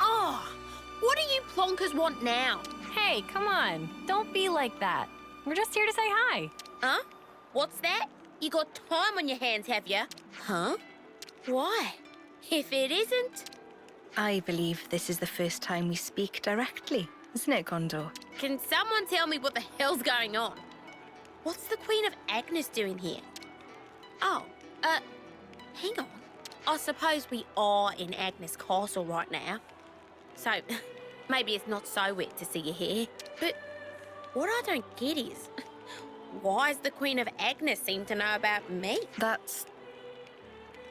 Oh, what do you plonkers want now? Hey, come on. Don't be like that. We're just here to say hi. Huh? What's that? You got time on your hands, have you? Huh? Why? If it isn't... I believe this is the first time we speak directly, isn't it, Gondor? Can someone tell me what the hell's going on? What's the Queen of Agnes doing here? Oh, hang on. I suppose we are in Agnes Castle right now. So, maybe it's not so weird to see you here. But what I don't get is, why does the Queen of Agnes seem to know about me?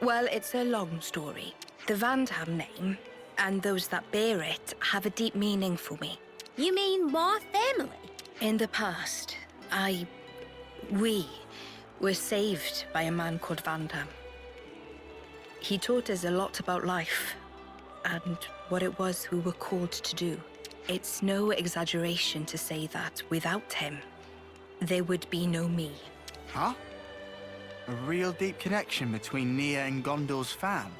Well, it's a long story. The Vandham name, and those that bear it, have a deep meaning for me. You mean my family? In the past, we were saved by a man called Vandham. He taught us a lot about life, and what it was we were called to do. It's no exaggeration to say that without him, there would be no me. Huh? A real deep connection between Nia and Gondor's fam.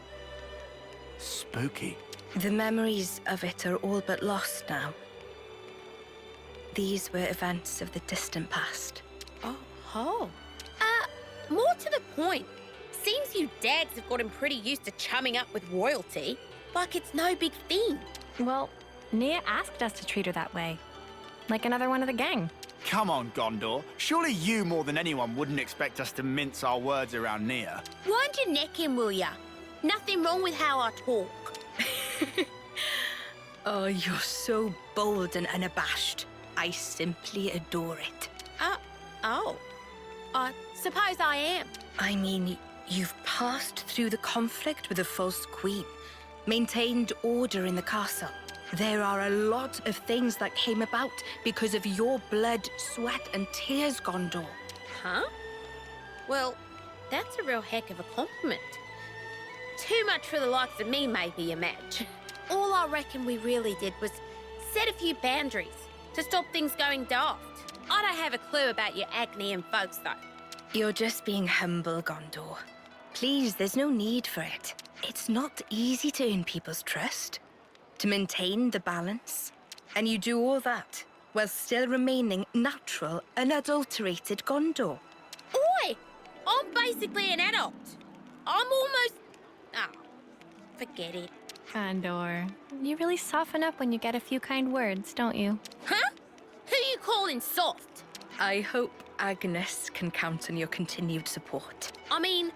Spooky. The memories of it are all but lost now. These were events of the distant past. Oh. More to the point. Seems you dags have gotten pretty used to chumming up with royalty. Like it's no big thing. Well, Nia asked us to treat her that way. Like another one of the gang. Come on, Gondor. Surely you more than anyone wouldn't expect us to mince our words around Nia. Wind your neck in, will ya? Nothing wrong with how I talk. Oh, you're so bold and unabashed. I simply adore it. I suppose I am. I mean, you've passed through the conflict with the false queen, maintained order in the castle. There are a lot of things that came about because of your blood, sweat, and tears, Gondor. Huh? Well, that's a real heck of a compliment. Too much for the likes of me, maybe, you match. All I reckon we really did was set a few boundaries to stop things going daft. I don't have a clue about your Agnian folks, though. You're just being humble, Gondor. Please, there's no need for it. It's not easy to earn people's trust, to maintain the balance. And you do all that while still remaining natural, unadulterated Gondor. Oi! I'm basically an adult. I'm almost... forget it. Gondor, you really soften up when you get a few kind words, don't you? Huh? Who you calling soft? I hope Agnes can count on your continued support. I mean,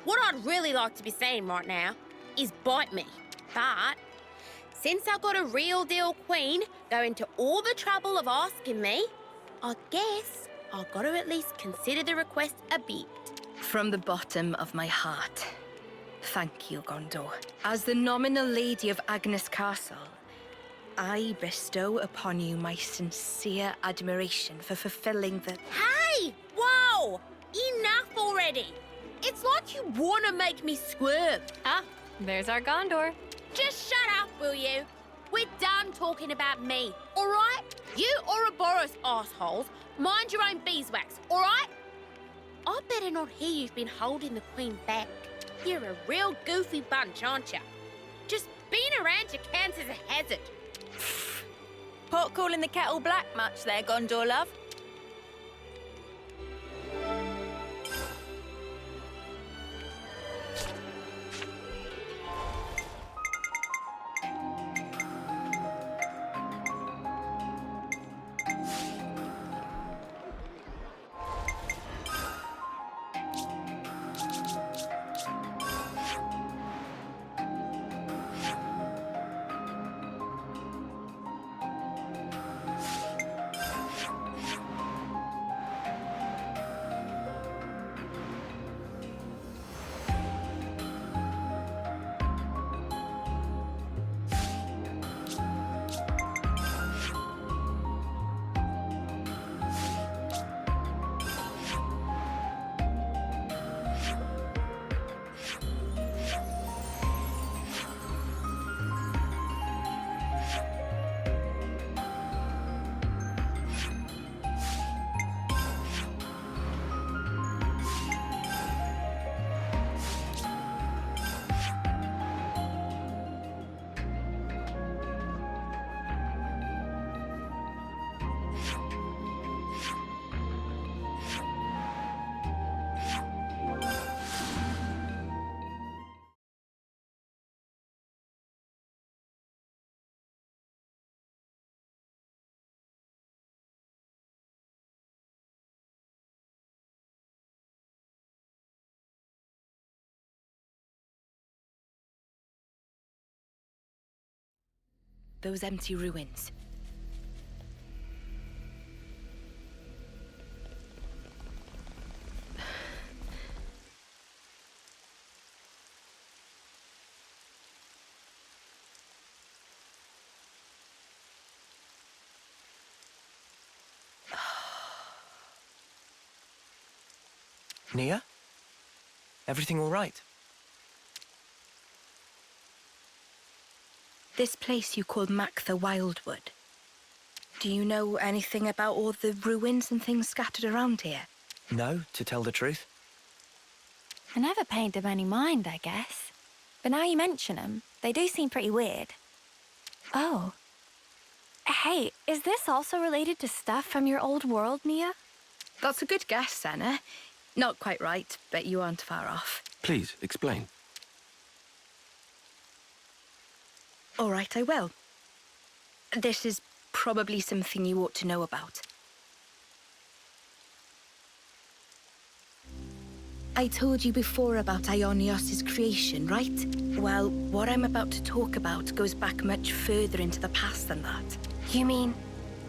what I'd really like to be saying right now is bite me. But since I got a real deal queen going to all the trouble of asking me, I guess I've got to at least consider the request a bit. From the bottom of my heart, thank you, Gondor. As the nominal lady of Agnes Castle, I bestow upon you my sincere admiration for fulfilling the... Hey! Whoa! Enough already! It's like you want to make me squirm. There's our Gondor. Just shut up, will you? We're done talking about me, all right? You Ouroboros assholes, mind your own beeswax, all right? I better not hear you've been holding the Queen back. You're a real goofy bunch, aren't you? Just being around you counts as a hazard. Pot calling the kettle black much there, Gondor, love? those empty ruins. Nia? Everything all right? This place you call Mactha Wildwood. Do you know anything about all the ruins and things scattered around here? No, to tell the truth. I never paid them any mind, I guess. But now you mention them, they do seem pretty weird. Oh. Hey, is this also related to stuff from your old world, Nia? That's a good guess, Senna. Not quite right, but you aren't far off. Please, explain. All right, I will. This is probably something you ought to know about. I told you before about Ionios' creation, right? Well, what I'm about to talk about goes back much further into the past than that. You mean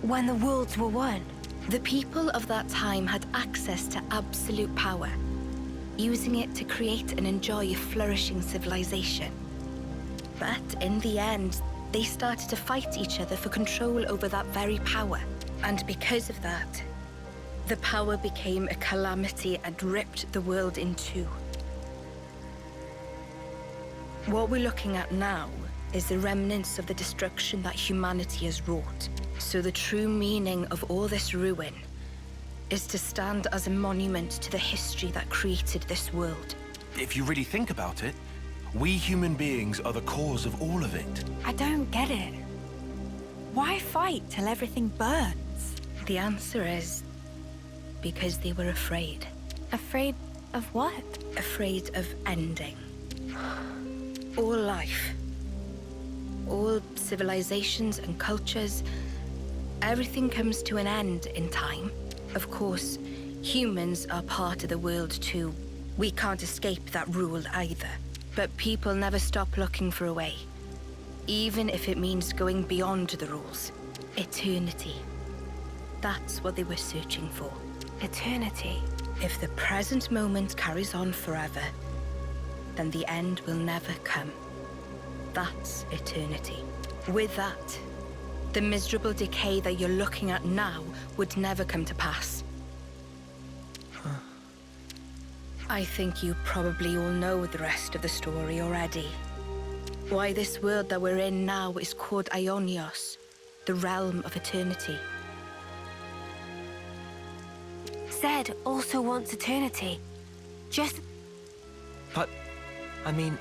when the worlds were one? The people of that time had access to absolute power, using it to create and enjoy a flourishing civilization. But in the end, they started to fight each other for control over that very power. And because of that, the power became a calamity and ripped the world in two. What we're looking at now is the remnants of the destruction that humanity has wrought. So the true meaning of all this ruin is to stand as a monument to the history that created this world. If you really think about it, we human beings are the cause of all of it. I don't get it. Why fight till everything burns? The answer is because they were afraid. Afraid of what? Afraid of ending. All life, all civilizations and cultures, everything comes to an end in time. Of course, humans are part of the world too. We can't escape that rule either. But people never stop looking for a way, even if it means going beyond the rules. Eternity. That's what they were searching for. Eternity. If the present moment carries on forever, then the end will never come. That's eternity. With that, the miserable decay that you're looking at now would never come to pass. I think you probably all know the rest of the story already. Why this world that we're in now is called Ionios, the realm of eternity. Zed also wants eternity. But, I mean,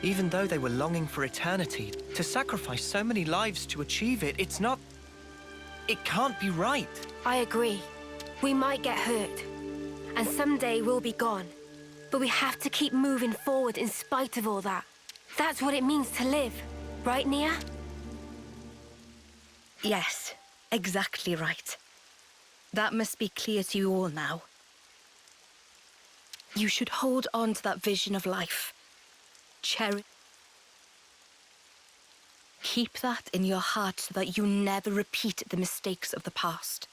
even though they were longing for eternity, to sacrifice so many lives to achieve it, it's not... It can't be right. I agree. We might get hurt. And someday we'll be gone. But we have to keep moving forward in spite of all that. That's what it means to live. Right, Nia? Yes, exactly right. That must be clear to you all now. You should hold on to that vision of life. Cherish. Keep that in your heart so that you never repeat the mistakes of the past.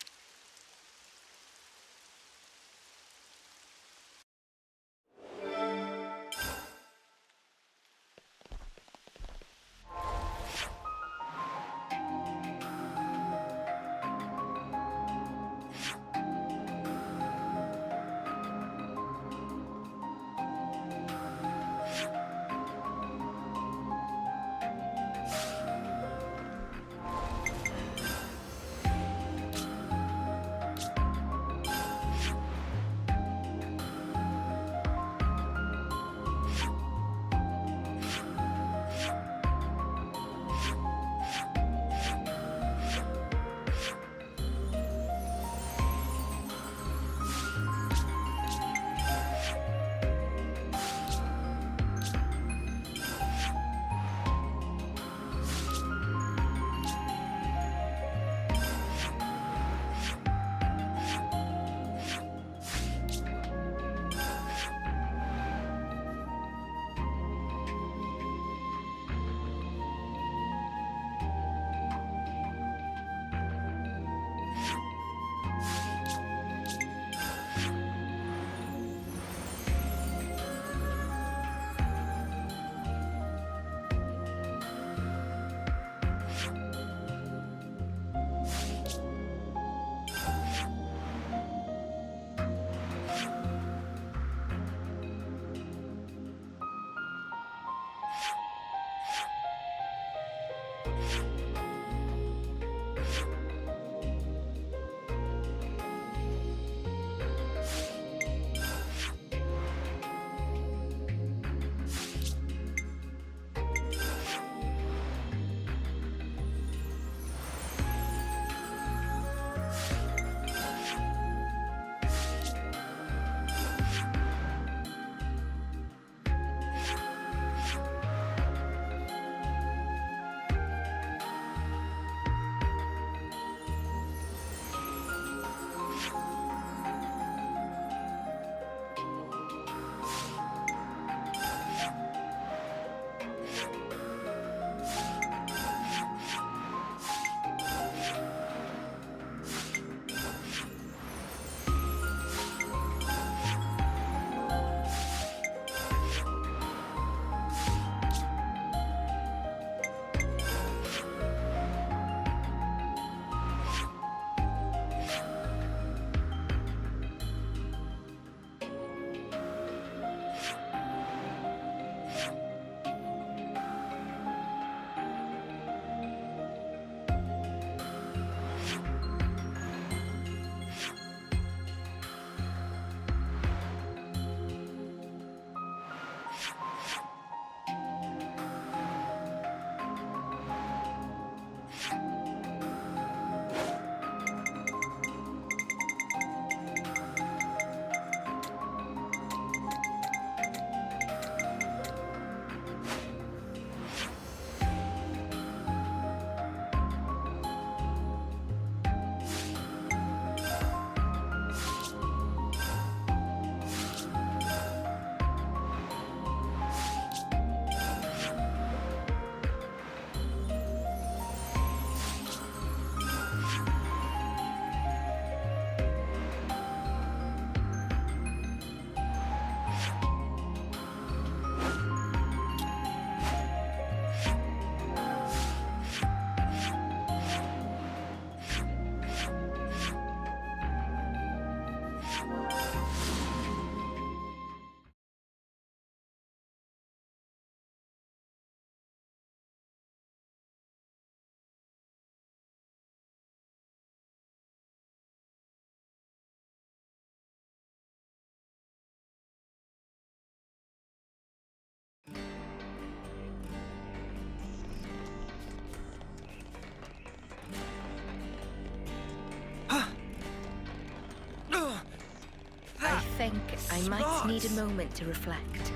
I think I might need a moment to reflect.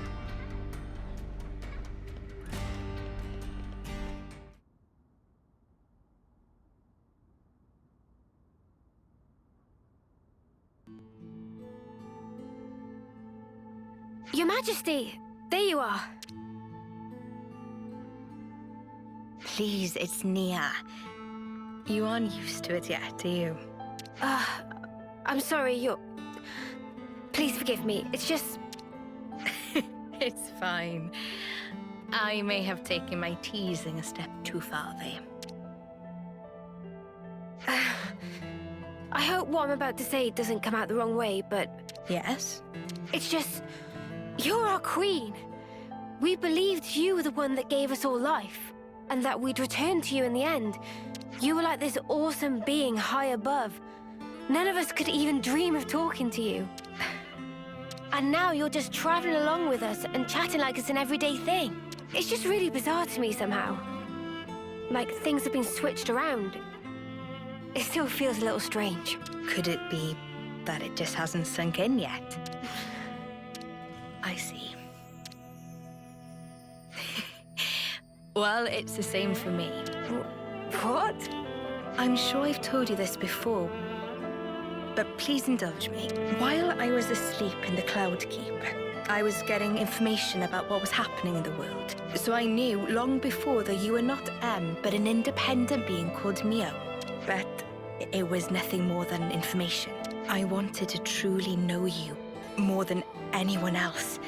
Your Majesty, there you are. Please, it's Nia. You aren't used to it yet, are you? I'm sorry, you're... Please forgive me, it's just... It's fine. I may have taken my teasing a step too far there. I hope what I'm about to say doesn't come out the wrong way, but... Yes? It's just... You're our queen. We believed you were the one that gave us all life, and that we'd return to you in the end. You were like this awesome being high above. None of us could even dream of talking to you. And now you're just traveling along with us and chatting like it's an everyday thing. It's just really bizarre to me somehow. Like things have been switched around. It still feels a little strange. Could it be that it just hasn't sunk in yet? I see. Well, it's the same for me. What? I'm sure I've told you this before, but please indulge me. While I was asleep in the Cloud Keep, I was getting information about what was happening in the world. So I knew long before that you were not M, but an independent being called Mio. But it was nothing more than information. I wanted to truly know you more than anyone else.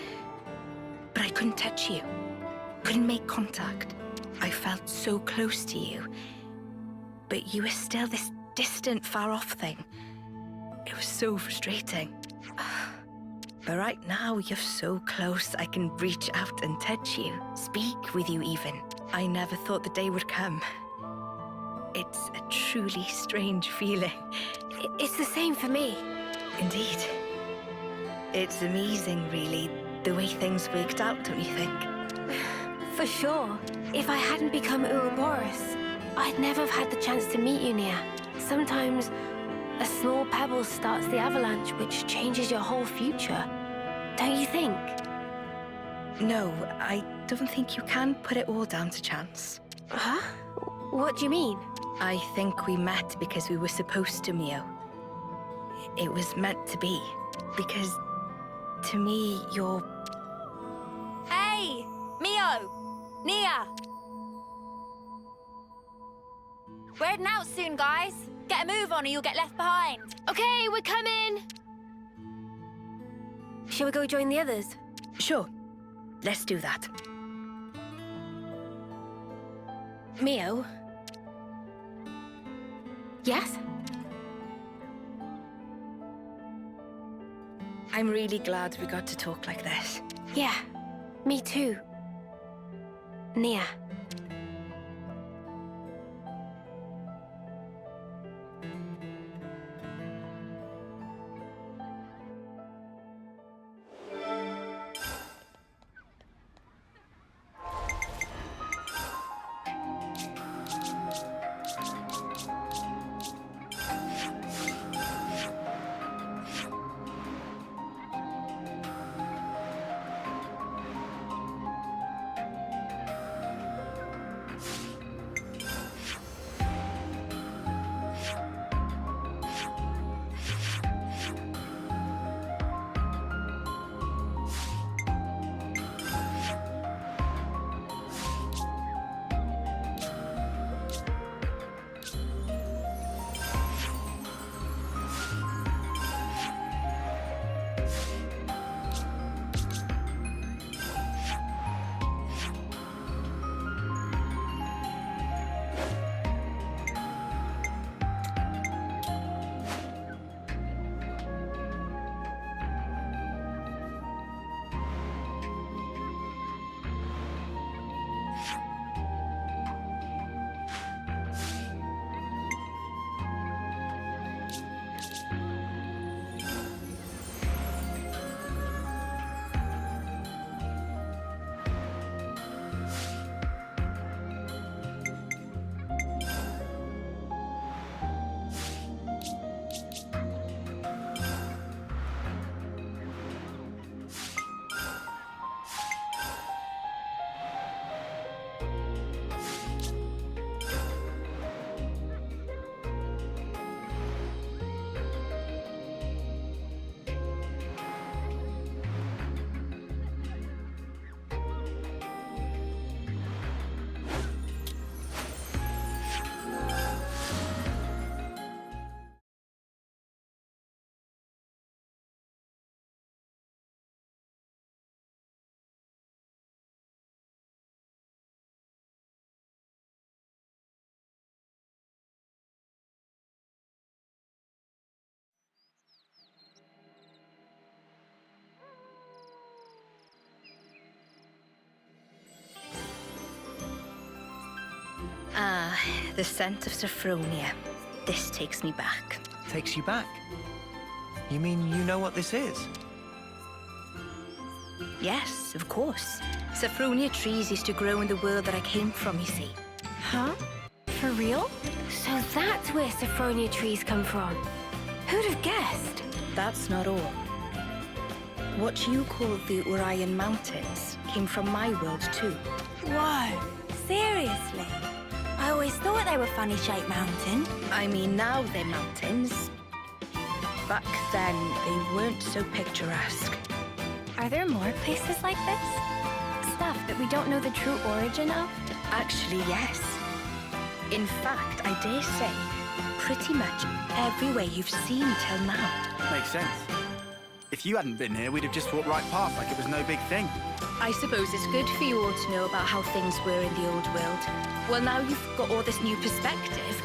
But I couldn't touch you, couldn't make contact. I felt so close to you, but you were still this distant, far-off thing. It was so frustrating. But right now, you're so close, I can reach out and touch you, speak with you even. I never thought the day would come. It's a truly strange feeling. It's the same for me. Indeed. It's amazing, really, the way things worked out, don't you think? For sure. If I hadn't become Ouroboros, I'd never have had the chance to meet you, Nia. Sometimes a small pebble starts the avalanche, which changes your whole future. Don't you think? No, I don't think you can put it all down to chance. Huh? What do you mean? I think we met because we were supposed to, Mio. It was meant to be. Because, to me, you're... Hey! Mio! Nia! We're heading out soon, guys. Get a move on or you'll get left behind. Okay, we're coming! Shall we go join the others? Sure. Let's do that. Mio? Yes? I'm really glad we got to talk like this. Yeah, me too. Nia. Ah, the scent of Sophronia. This takes me back. Takes you back? You mean you know what this is? Yes, of course. Sophronia trees used to grow in the world that I came from, you see. Huh? For real? So that's where Sophronia trees come from. Who'd have guessed? That's not all. What you call the Urian Mountains came from my world too. Whoa, seriously? I always thought they were funny-shaped mountains. I mean, now they're mountains. Back then, they weren't so picturesque. Are there more places like this? Stuff that we don't know the true origin of? Actually, yes. In fact, I dare say, pretty much everywhere you've seen till now. Makes sense. If you hadn't been here, we'd have just walked right past like it was no big thing. I suppose it's good for you all to know about how things were in the old world. Well, now you've got all this new perspective,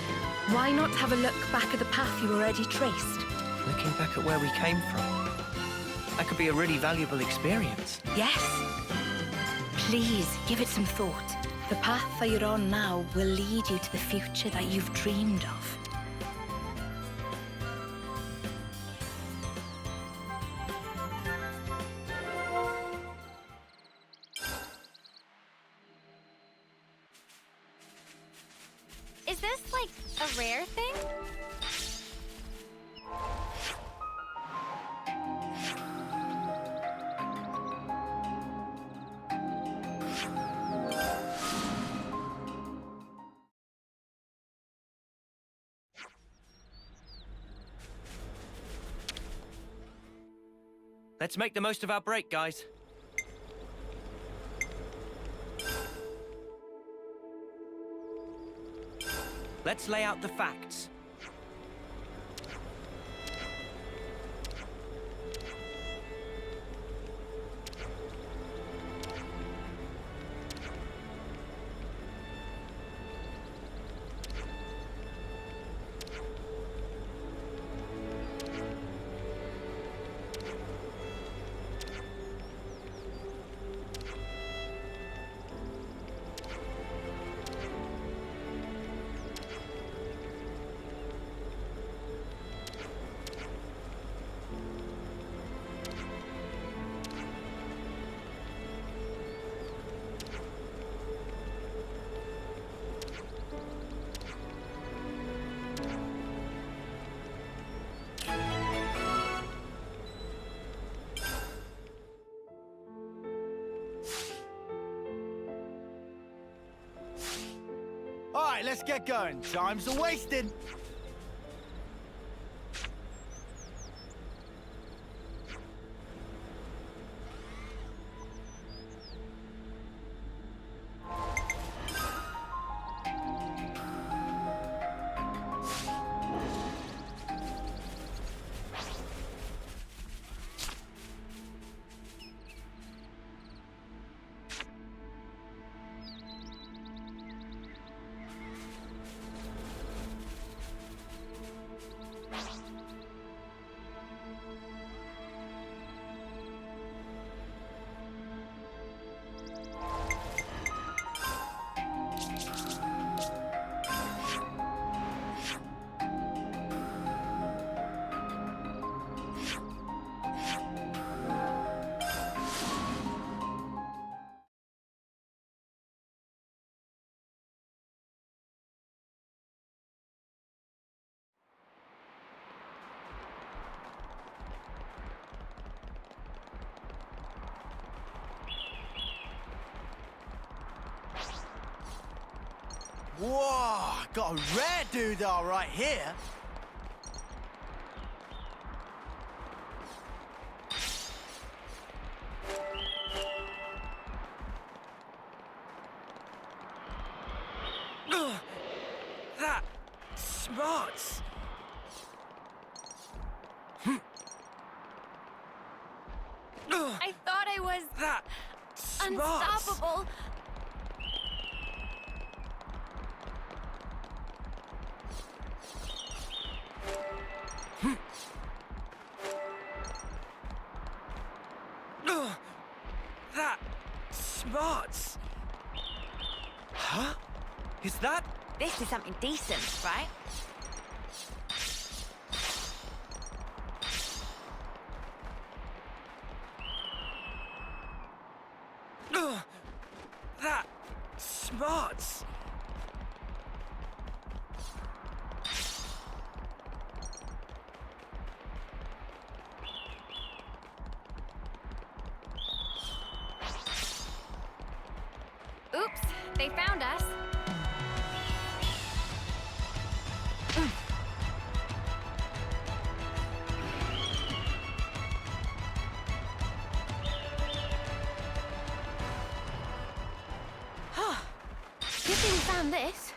why not have a look back at the path you already traced? Looking back at where we came from. That could be a really valuable experience. Yes. Please, give it some thought. The path that you're on now will lead you to the future that you've dreamed of. Is this, like, a rare thing? Let's make the most of our break, guys. Let's lay out the facts. All right, let's get going. Time's a wasting. Whoa, got a rare doodah right here. That smarts. I thought I was... That smarts. unstoppable. That smarts. Huh? Is that? This is something decent, right? That smarts. Oops, they found us. Good thing we found this.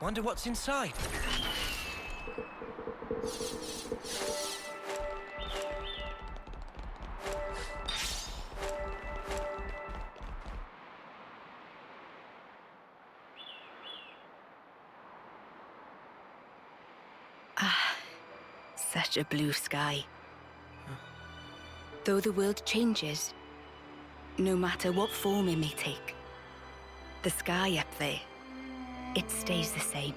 Wonder what's inside. such a blue sky. Though the world changes, no matter what form it may take, the sky up there, it stays the same.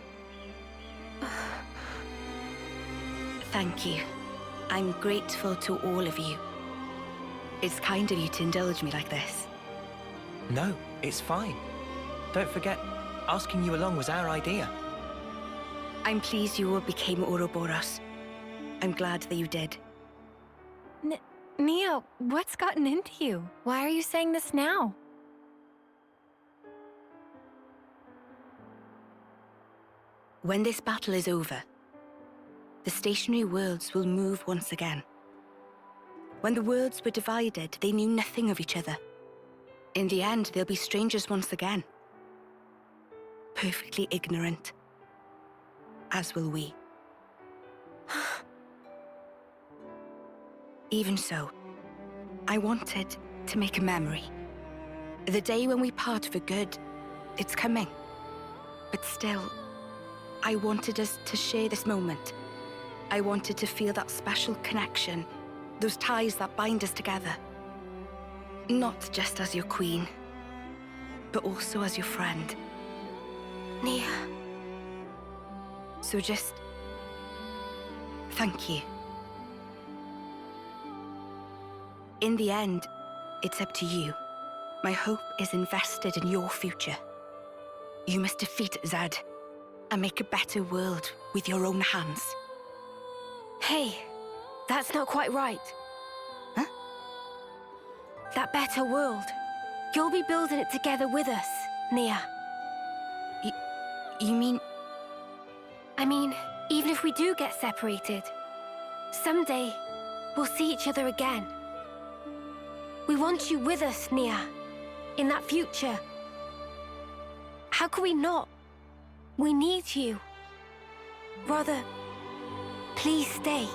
Thank you. I'm grateful to all of you. It's kind of you to indulge me like this. No, it's fine. Don't forget, asking you along was our idea. I'm pleased you all became Ouroboros. I'm glad that you did. Nia, what's gotten into you? Why are you saying this now? When this battle is over, the stationary worlds will move once again. When the worlds were divided, they knew nothing of each other. In the end, they'll be strangers once again. Perfectly ignorant. As will we. Even so, I wanted to make a memory. The day when we part for good, it's coming. But still, I wanted us to share this moment. I wanted to feel that special connection, those ties that bind us together. Not just as your queen, but also as your friend. Nia. So just... thank you. In the end, it's up to you. My hope is invested in your future. You must defeat Zed and make a better world with your own hands. Hey, that's not quite right. Huh? That better world. You'll be building it together with us, Nia. You mean... I mean, even if we do get separated, someday we'll see each other again. We want you with us, Nia, in that future. How could we not? We need you. Rather, please stay.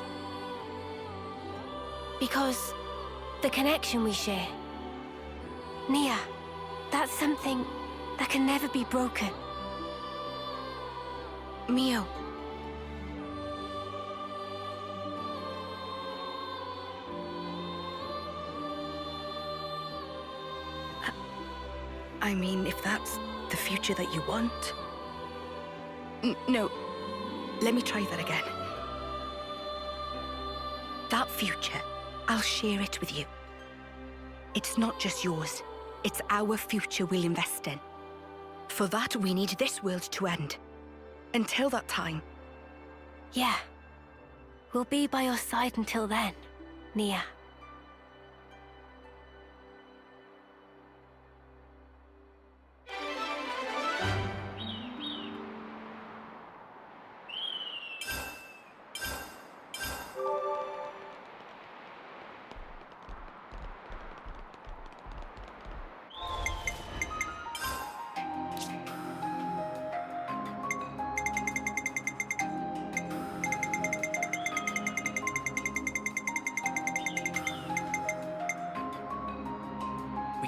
Because the connection we share, Nia, that's something that can never be broken. Mio. I mean, if that's the future that you want... No, let me try that again. That future, I'll share it with you. It's not just yours, it's our future we'll invest in. For that, we need this world to end. Until that time. Yeah. We'll be by your side until then, Nia.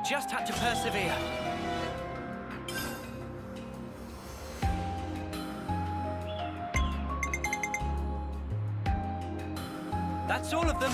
Just had to persevere. That's all of them.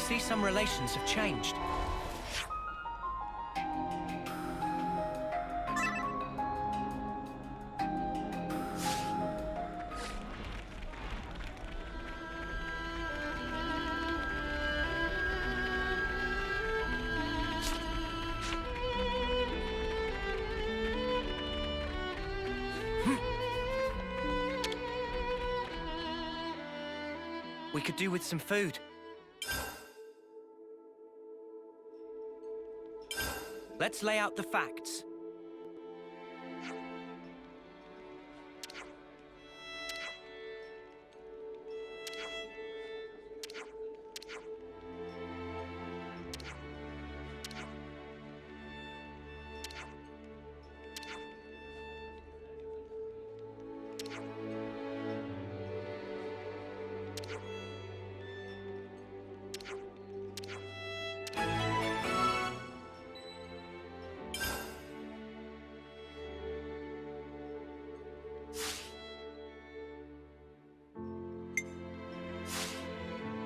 see some relations have changed. We could do with some food. Let's lay out the facts.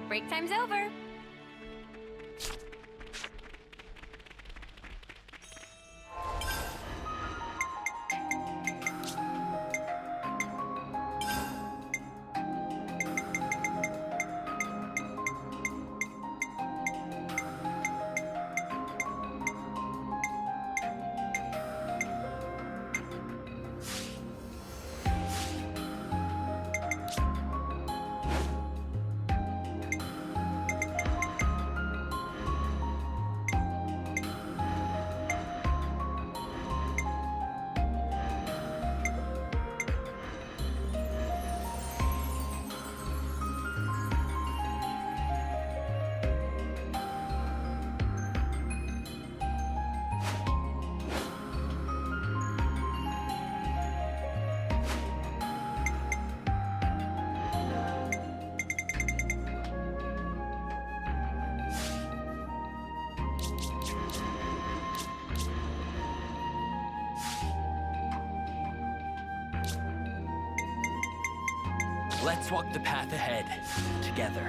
Break time's over. Let's walk the path ahead, together.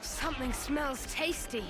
Something smells tasty.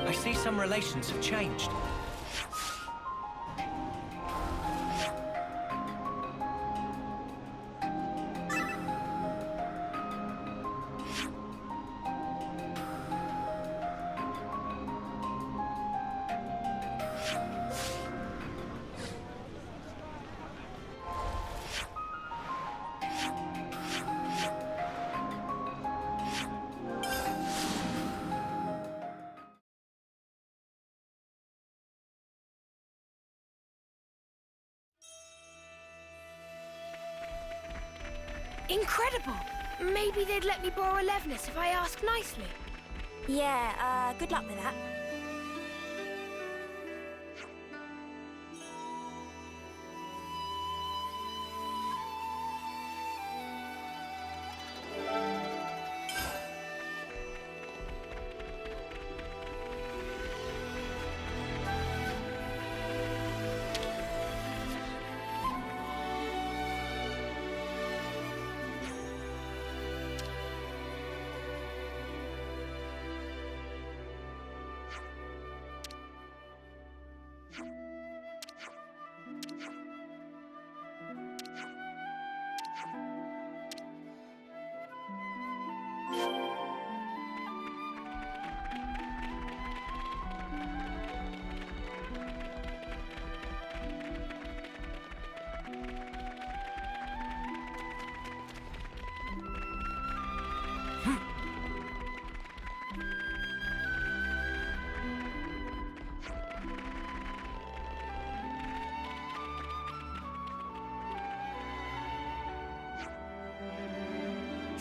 I see some relations have changed. Incredible! Maybe they'd let me borrow Levnis if I ask nicely. Yeah, good luck with that.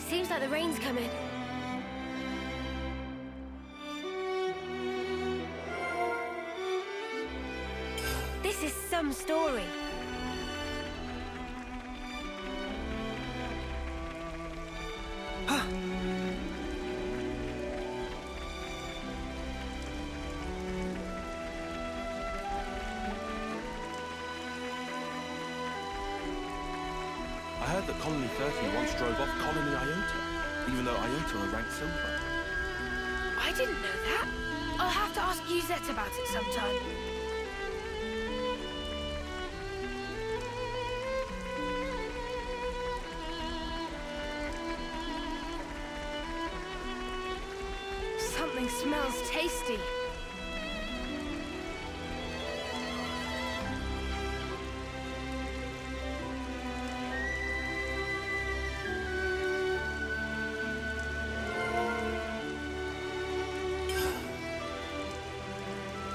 Seems like the rain's coming. This is some story. Colony 30 once drove off Colony Iota, even though Iota are ranked silver. I didn't know that. I'll have to ask Yuzette about it sometime. Something smells tasty.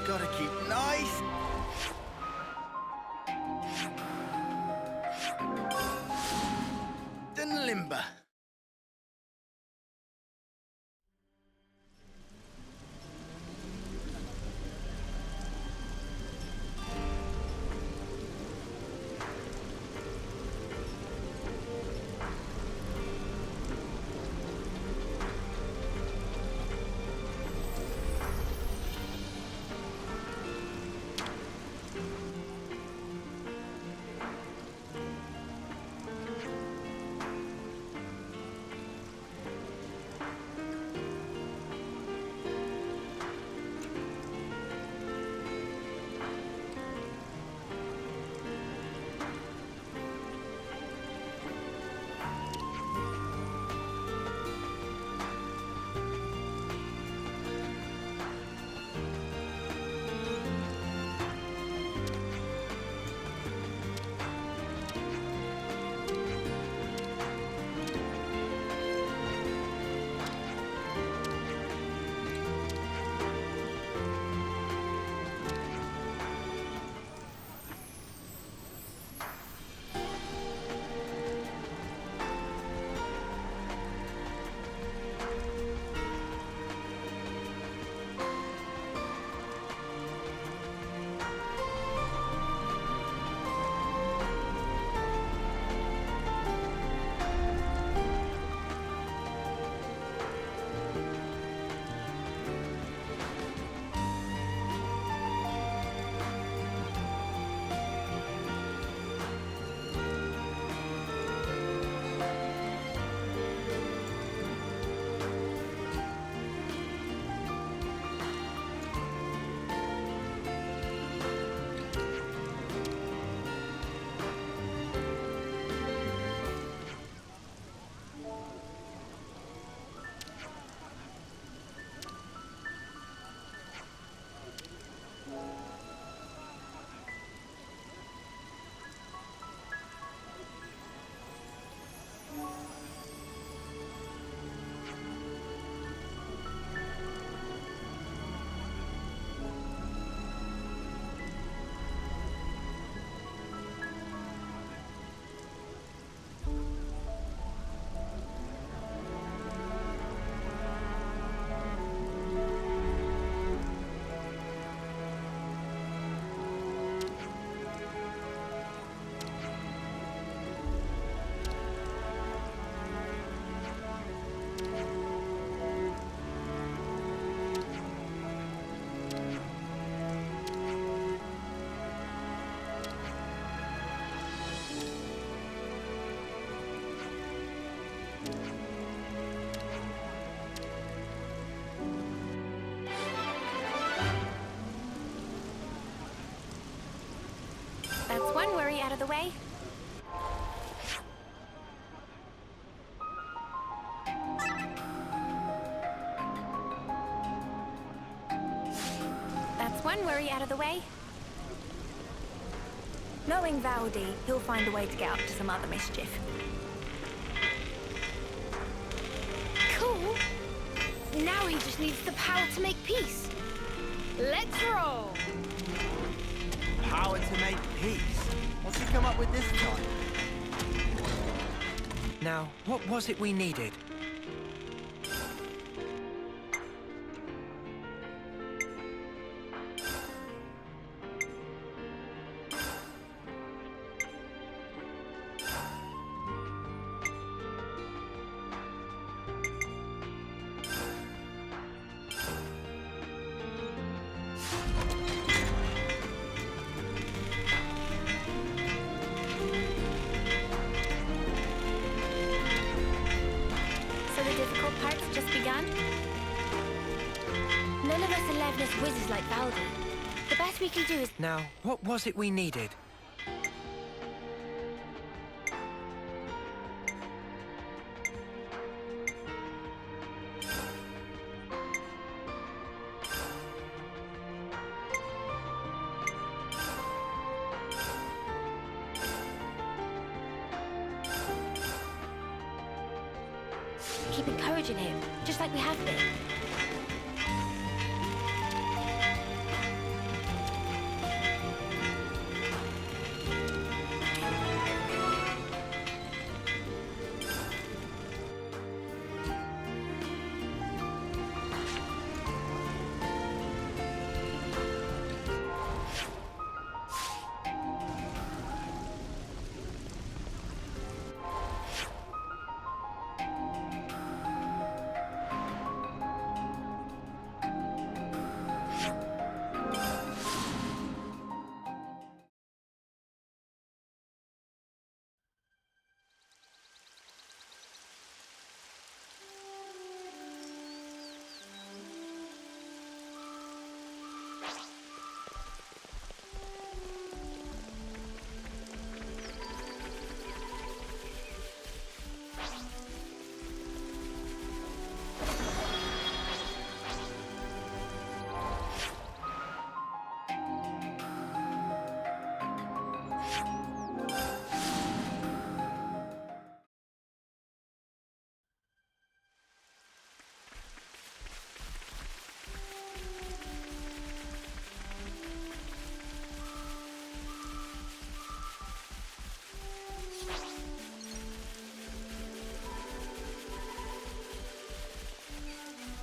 Gotta keep nice and limber. That's one worry out of the way. That's one worry out of the way. Knowing Valdi, he'll find a way to get up to some other mischief. Cool. Now he just needs the power to make peace. Let's roll. Power to make peace. What's he come up with this time? Now, what was it we needed? None of us are Levna's wizards like Valdi. The best we can do is... Now, what was it we needed? Keep encouraging him, just like we have been.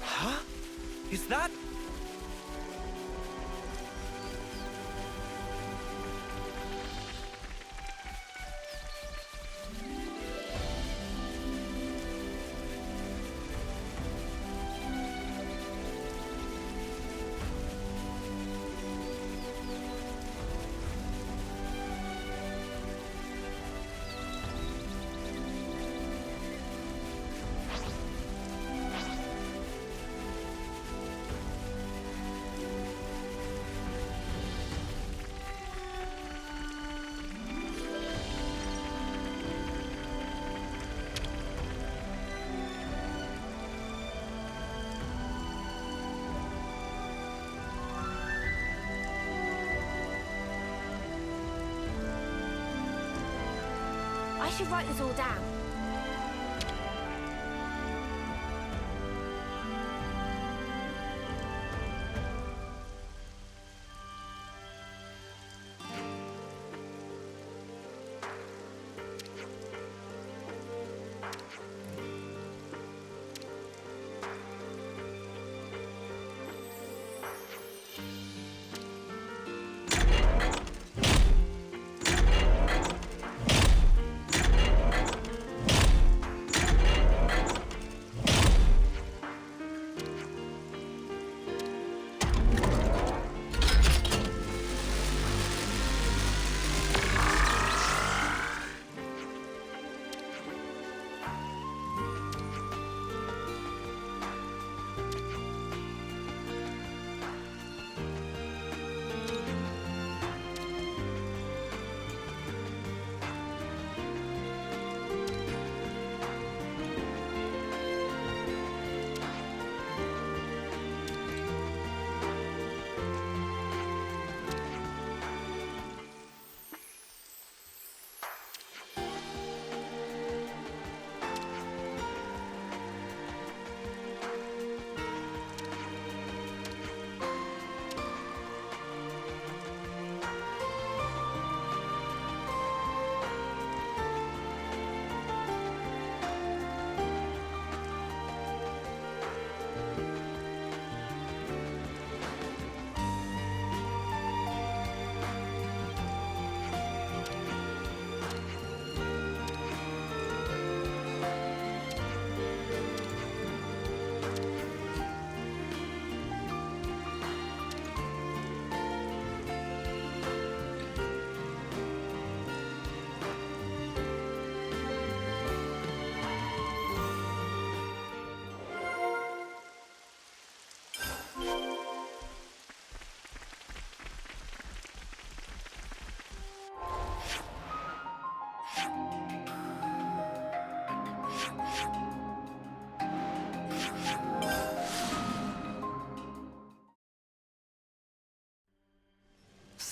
Huh? Is that... I should write this all down.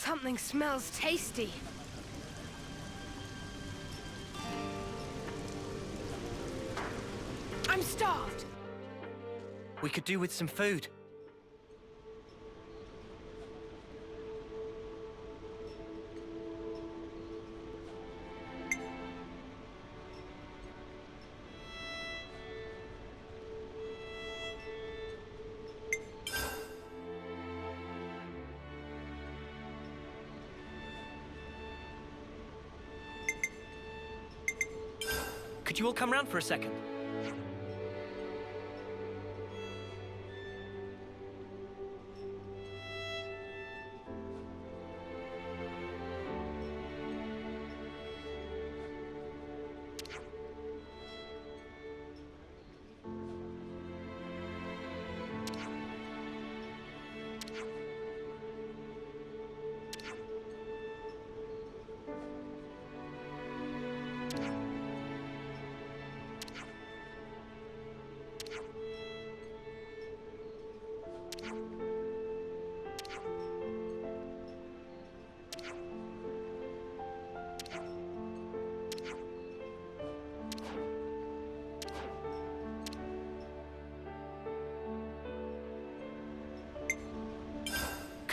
Something smells tasty. I'm starved. We could do with some food. Could you all come round for a second?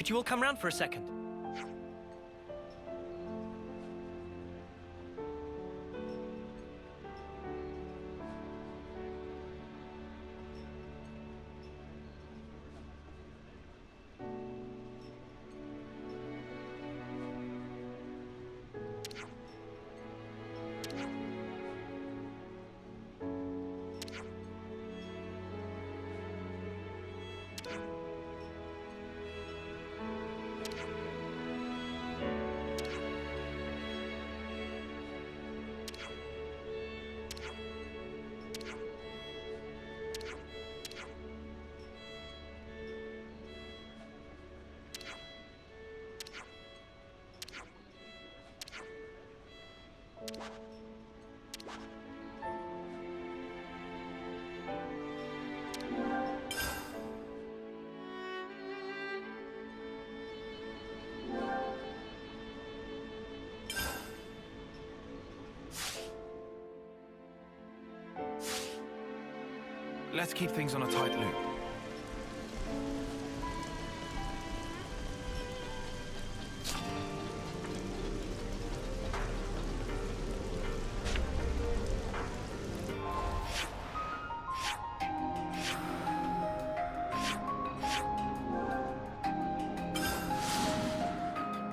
Could you all come round for a second? Let's keep things on a tight loop.